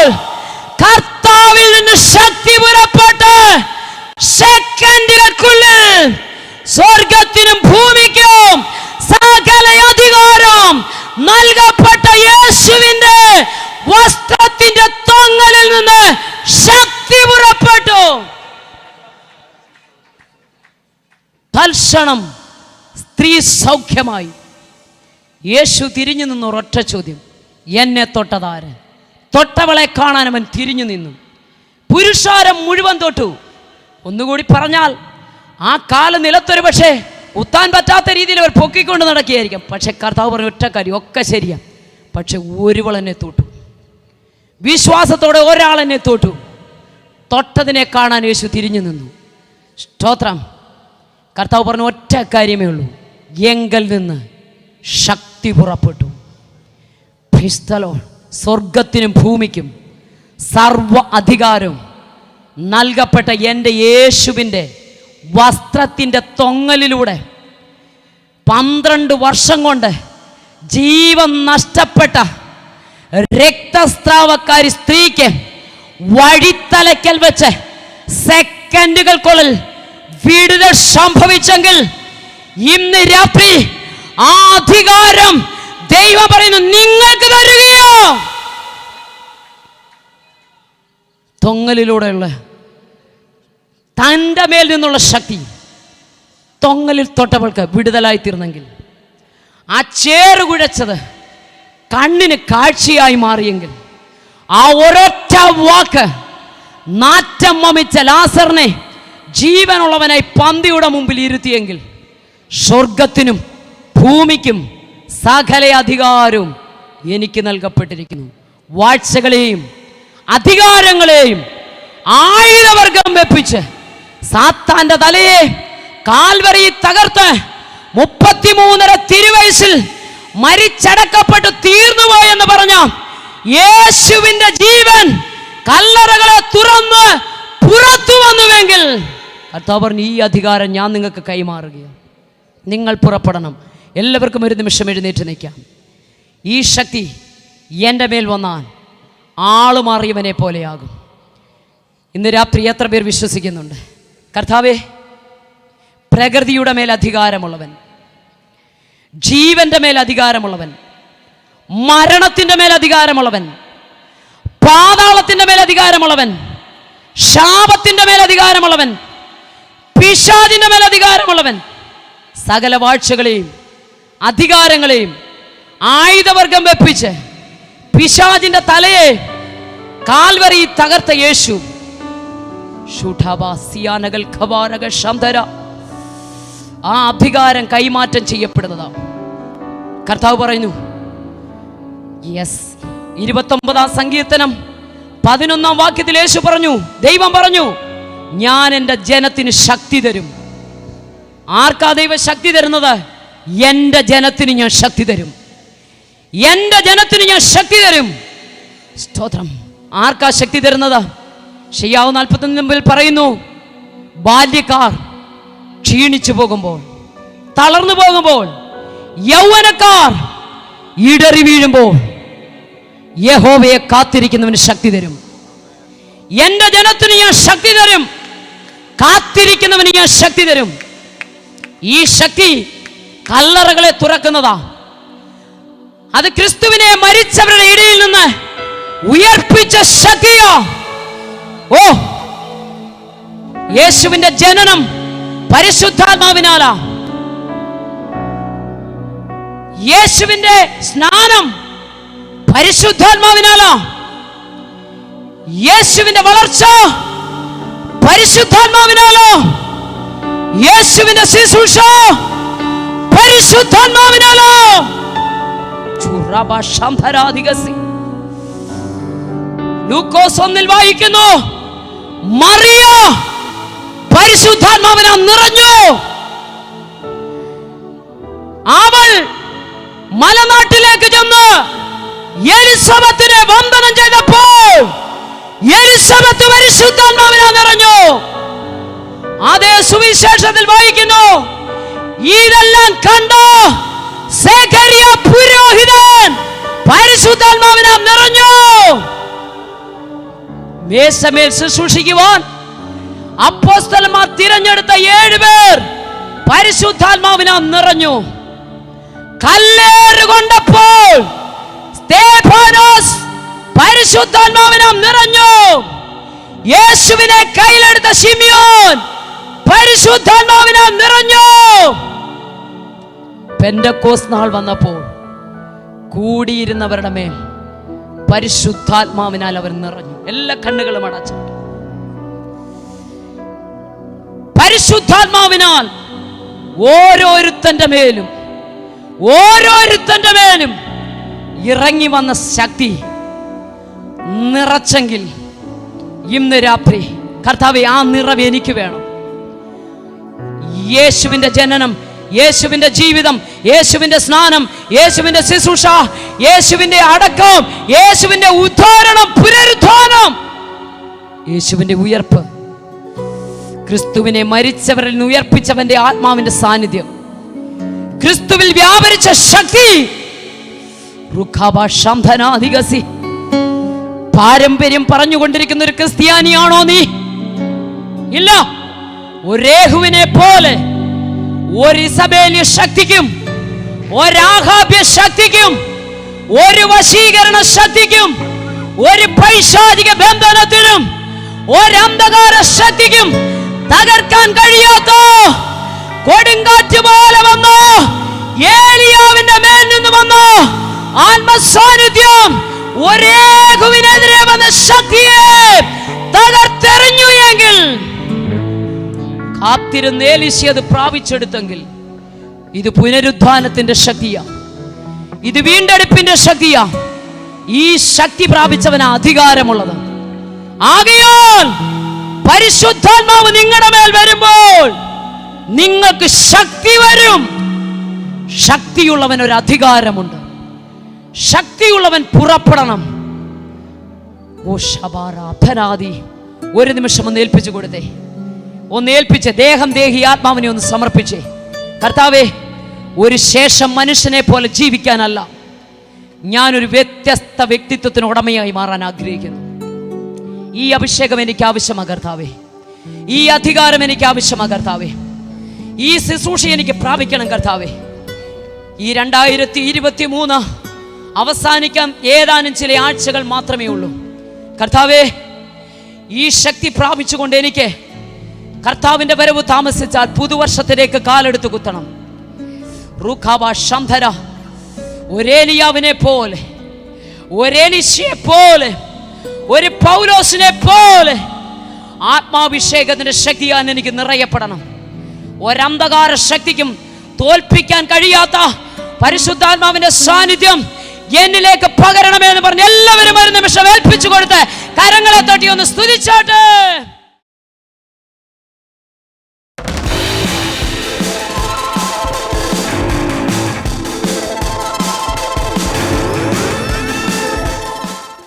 കർത്താവിൽ നിന്ന് ശക്തി പുറപ്പെട്ട് സെക്കൻഡുകൾക്കുള്ളിൽ സ്വർഗത്തിനും ഭൂമിക്കും സകല അധികാരം നൽകപ്പെട്ട യേശുവിന്റെ വസ്ത്രത്തിന്റെ തൊങ്ങലിൽ നിന്ന് ശക്തി പുറപ്പെട്ടു. തൽക്ഷണം സ്ത്രീ സൗഖ്യമായി. യേശു തിരിഞ്ഞു നിന്നു. ഒരൊറ്റ ചോദ്യം, എന്നെ തൊട്ടതാര്? തൊട്ടവളെ കാണാൻ അവൻ തിരിഞ്ഞു നിന്നു. പുരുഷാരം മുഴുവൻ തൊട്ടു. ഒന്നുകൂടി പറഞ്ഞാൽ, ആ കാല് നിലത്തൊരു പക്ഷേ ഉത്താൻ പറ്റാത്ത രീതിയിൽ അവർ പൊക്കിക്കൊണ്ട് നടക്കുകയായിരിക്കും. പക്ഷെ കർത്താവ് പറഞ്ഞ ഒറ്റ കാര്യം, ഒക്കെ ശരിയാ, പക്ഷെ ഒരുവൾ എന്നെ തൊട്ടു. വിശ്വാസത്തോടെ ഒരാൾ എന്നെ തൊട്ടു. തൊട്ടതിനെ കാണാൻ യേശു തിരിഞ്ഞു നിന്നു. സ്തോത്രം. കർത്താവ് പറഞ്ഞ ഒറ്റ കാര്യമേ ഉള്ളൂ, എങ്കിൽ നിന്ന് ശക്തി പുറപ്പെട്ടു. സ്വർഗത്തിനും ഭൂമിക്കും സർവ അധികാരവും നൽകപ്പെട്ട എൻ്റെ യേശുവിൻ്റെ വസ്ത്രത്തിൻ്റെ തൊങ്ങലിലൂടെ 12 വർഷം കൊണ്ട് ജീവൻ നഷ്ടപ്പെട്ട രക്തസ്രാവക്കാരി സ്ത്രീക്ക് വഴിത്തലയ്ക്കൽ വെച്ച് സെക്കൻഡുകൾക്കുള്ളിൽ വിടുതൽ സംഭവിച്ചെങ്കിൽ ഇന്ന് രാത്രി ആ അധികാരം ദൈവം പറയുന്നു, നിങ്ങൾക്ക് തരുകയോ. തൊങ്ങലിലൂടെയുള്ള തൻ്റെ മേൽ നിന്നുള്ള ശക്തി തൊങ്ങലിൽ തൊട്ടവൾക്ക് വിടുതലായി തീർന്നെങ്കിൽ, ആ ചേറ് കുഴച്ചത് കണ്ണിന് കാഴ്ചയായി മാറിയെങ്കിൽ, ആ ഒരൊറ്റ വാക്ക് നാറ്റം വമിച്ച ലാസറിനെ ജീവനുള്ളവനായി പന്തിയുടെ മുമ്പിൽ ഇരുത്തിയെങ്കിൽ, സ്വർഗത്തിനും ഭൂമിക്കും സകല അധികാരവും എനിക്ക് നൽകപ്പെട്ടിരിക്കുന്നു. വാഴ്ചകളെയും അധികാരങ്ങളെയും ആയുധവർഗം വെപ്പിച്ച് സാത്താന്റെ തലയെ കാൽവരിയിൽ തകർത്ത് 33.5 തിരുവയസ്സിൽ മരിച്ചടക്കപ്പെട്ട് തീർന്നുപോയെന്ന് പറഞ്ഞ യേശുവിന്റെ ജീവൻ കല്ലറകളെ തുറന്ന് പുറത്തു വന്നുവെങ്കിൽ, കർത്താവ് പറഞ്ഞു, ഈ അധികാരം ഞാൻ നിങ്ങൾക്ക് കൈമാറുകയാണ്. നിങ്ങൾ പുറപ്പെടണം. എല്ലാവർക്കും ഒരു നിമിഷം എഴുന്നേറ്റ് നിൽക്കാം. ഈ ശക്തി എൻ്റെ മേൽ വന്നാൽ ആള് മാറിയവനെ പോലെയാകും. ഇന്ന് രാത്രി എത്ര പേർ വിശ്വസിക്കുന്നുണ്ട്? കർത്താവേ, പ്രകൃതിയുടെ മേൽ അധികാരമുള്ളവൻ, ജീവന്റെ മേൽ അധികാരമുള്ളവൻ, മരണത്തിൻ്റെ മേൽ അധികാരമുള്ളവൻ, പാതാളത്തിൻ്റെ മേൽ അധികാരമുള്ളവൻ, ശാപത്തിൻ്റെ മേൽ അധികാരമുള്ളവൻ, പിശാചിന്റെ മേൽ അധികാരമുള്ളവൻ, സകല വാഴ്ചകളെയും അധികാരങ്ങളെയും ആയുധവർഗം വെപ്പിച്ച് പിശാചിന്റെ തലയെ കാൽവരി തകർത്ത യേശു, ആ അധികാരം കൈമാറ്റം ചെയ്യപ്പെടുന്നതാ. കർത്താവ് പറയുന്നു, യെസ്. 29-ാം സങ്കീർത്തനം 11-ാം വാക്യത്തിൽ യേശു പറഞ്ഞു, ദൈവം പറഞ്ഞു, ഞാൻ എൻ്റെ ജനത്തിന് ശക്തി തരും. ആർക്കാ ദൈവം ശക്തി തരുന്നത്? എൻ്റെ ജനത്തിന് ഞാൻ ശക്തി തരും. എൻ്റെ ജനത്തിന് ഞാൻ ശക്തി തരും. സ്തോത്രം. ആർക്കാ ശക്തി തരുന്നത്? യെശയ്യാവ് 41 പറയുന്നു, ബാല്യക്കാർ ക്ഷീണിച്ചു പോകുമ്പോൾ, തളർന്നു പോകുമ്പോൾ, യൗവനക്കാർ ഇടറി വീഴുമ്പോൾ യഹോവയെ കാത്തിരിക്കുന്നവന് ശക്തി തരും. എൻ്റെ ജനത്തിന് ഞാൻ ശക്തി തരും. കാത്തിരിക്കുന്നവന് ഞാൻ ശക്തി തരും. ഈ ശക്തി കല്ലറകളെ തുറക്കുന്നതാ. അത് ക്രിസ്തുവിനെ മരിച്ചവരുടെ ഇടയിൽ നിന്ന് ഉയർപ്പിച്ച ശക്തിയാ. ഓ, യേശുവിന്റെ ജനനം പരിശുദ്ധാത്മാവിനാലാ. യേശുവിന്റെ സ്നാനം പരിശുദ്ധാത്മാവിനാലാ. യേശുവിന്റെ വളർച്ച പരിശുദ്ധാത്മാവിനാലോ. യേശുവിന്റെ ശുശ്രൂഷ പരിശുദ്ധാത്മാവിനാലോ. ലൂക്കോസ് 1 വായിക്കുന്നു, മറിയ പരിശുദ്ധാത്മാവിനാൽ നിറഞ്ഞു. അവൾ മലനാട്ടിലേക്ക് ചെന്ന് എലിസബത്തിനെ വന്ദനം ചെയ്തപ്പോൾ എലിസബത്ത് പരിശുദ്ധാത്മാവിനാൽ നിറഞ്ഞു. അതേ സുവിശേഷത്തിൽ വായിക്കുന്നു, ഇതെല്ലാം കണ്ടോ സെഖരിയ പുരോഹിതൻ പരിശുദ്ധാത്മാവിനാൽ നിറഞ്ഞു. മേശമേൽ ശുശ്രൂഷിക്കുവാൻ അപ്പോസ്തലന്മാർ തിരഞ്ഞെടുത്ത 7 പേർ പരിശുദ്ധാത്മാവിനാൽ നിറഞ്ഞു. കല്ലേറ് കൊണ്ടപ്പോൾ സ്തെഫാനോസ് പരിശുദ്ധാത്മാവിനാൽ നിറഞ്ഞു. യേശുവിനെ കയ്യിലെടുത്ത ശിമിയോൻ പരിശുദ്ധാത്മാവിനാൽ നിറഞ്ഞു. പെന്തക്കോസ്ത് നാൾ വന്നപ്പോൾ കൂടിയിരുന്നവരുടെ മേൽ പരിശുദ്ധാത്മാവിനാൽ അവർ നിറഞ്ഞു. എല്ലാ കണ്ണുകളും അടച്ചു. പരിശുദ്ധാത്മാവിനാൽ ഓരോരുത്തന്റെ മേലും ഇറങ്ങി വന്ന ശക്തി നിറച്ചെങ്കിൽ ഇന്ന് രാത്രി കർത്താവേ, ആ നിറവ് എനിക്ക് വേണം. യേശുവിന്റെ ജനനം, യേശുവിന്റെ ജീവിതം, യേശുവിന്റെ സ്നാനം, യേശുവിന്റെ ശുശ്രൂഷ, യേശുവിന്റെ അടക്കം, യേശുവിന്റെ ഉദ്ധാരണം, പുനരുദ്ധാനം, യേശുവിന്റെ ഉയർപ്പ്, ക്രിസ്തുവിനെ മരിച്ചവരിൽ നിന്ന് ഉയർപ്പിച്ചവന്റെ ആത്മാവിന്റെ സാന്നിധ്യം, ക്രിസ്തുവിൽ വ്യാപരിച്ച ശക്തി. പാരമ്പര്യം പറഞ്ഞുകൊണ്ടിരിക്കുന്ന ഒരു ക്രിസ്ത്യാനിയാണോ നീ? ഇല്ല. ഒരു യേഹൂവിനെ പോലെ ഒരു ഇസബേലിയ ശക്തിക്കും, ഒരു ആഹാബ്യ ശക്തിക്കും, ഒരു വശീകരണ ശക്തിക്കും, ഒരു പൈശാചിക ബന്ധനത്തിനും, ഒരു അന്ധകാര ശക്തിക്കും തകർക്കാൻ കഴിയാത്ത കൊടുങ്കാറ്റ് പോലെ വന്നു ഏലിയാവിന്റെ മേൽ നിന്ന് വന്നു ആത്മസാന്നിധ്യം ഒരു യേഹൂവിനെതിരെ വന്ന ശക്തിയെ തകർത്തെറിഞ്ഞു എങ്കിൽ, കാത്തിരുന്ന് ഏലീശ അത് പ്രാപിച്ചെടുത്തെങ്കിൽ, ഇത് പുനരുദ്ധാനത്തിന്റെ ശക്തിയാ, ഇത് വീണ്ടെടുപ്പിന്റെ ശക്തിയാ. ഈ ശക്തി പ്രാപിച്ചവനാ അധികാരമുള്ളത്. ആകയാൽ പരിശുദ്ധാത്മാവ് നിങ്ങളുടെ മേൽ വരുമ്പോൾ നിങ്ങൾക്ക് ശക്തി വരും. ശക്തിയുള്ളവൻ ഒരു അധികാരമുണ്ട്. ശക്തിയുള്ളവൻ പുറപ്പെടണം. ഓ ശബാരാധനാദി, ഒരു നിമിഷം ഒന്ന് ഏൽപ്പിച്ചു കൊടുത്തേ. ഒന്ന് ഏൽപ്പിച്ച് ദേഹം, ദേഹി, ആത്മാവിനെ ഒന്ന് സമർപ്പിച്ചേ. കർത്താവേ, ഒരു ശേഷം മനുഷ്യനെ പോലെ ജീവിക്കാനല്ല, ഞാനൊരു വ്യത്യസ്ത വ്യക്തിത്വത്തിന് ഉടമയായി മാറാൻ ആഗ്രഹിക്കുന്നു. ഈ അഭിഷേകം എനിക്ക് ആവശ്യമാ കർത്താവേ. ഈ അധികാരം എനിക്ക് ആവശ്യമാ കർത്താവേ. ഈ ശുശ്രൂഷ എനിക്ക് പ്രാപിക്കണം കർത്താവേ. ഈ 2023 അവസാനിക്കാൻ ഏതാനും ചില ആഴ്ചകൾ മാത്രമേ ഉള്ളൂ കർത്താവേ. ഈ ശക്തി പ്രാപിച്ചുകൊണ്ട് എനിക്ക് കർത്താവിൻ്റെ വരവ് താമസിച്ചാൽ പുതുവർഷത്തിലേക്ക് കാലെടുത്ത് കുത്തണം. ഒരേലിയാവിനെ പോലെ, ഒരേലിശയെ പോലെ, ഒരു പൗലോസിനെ പോലെ ആത്മാഭിഷേകത്തിന്റെ ശക്തിയാൽ എനിക്ക് നിറയപ്പെടണം. ഒരന്ധകാര ശക്തിക്കും തോൽപ്പിക്കാൻ കഴിയാത്ത പരിശുദ്ധാത്മാവിന്റെ സാന്നിധ്യം എന്നിലേക്ക് പകരണമെന്ന് പറഞ്ഞ് എല്ലാവരും ഒരു നിമിഷം ഏൽപ്പിച്ചു കൊടുത്ത് കരങ്ങളെ തട്ടി ഒന്ന് സ്തുതിച്ചാട്ടെ.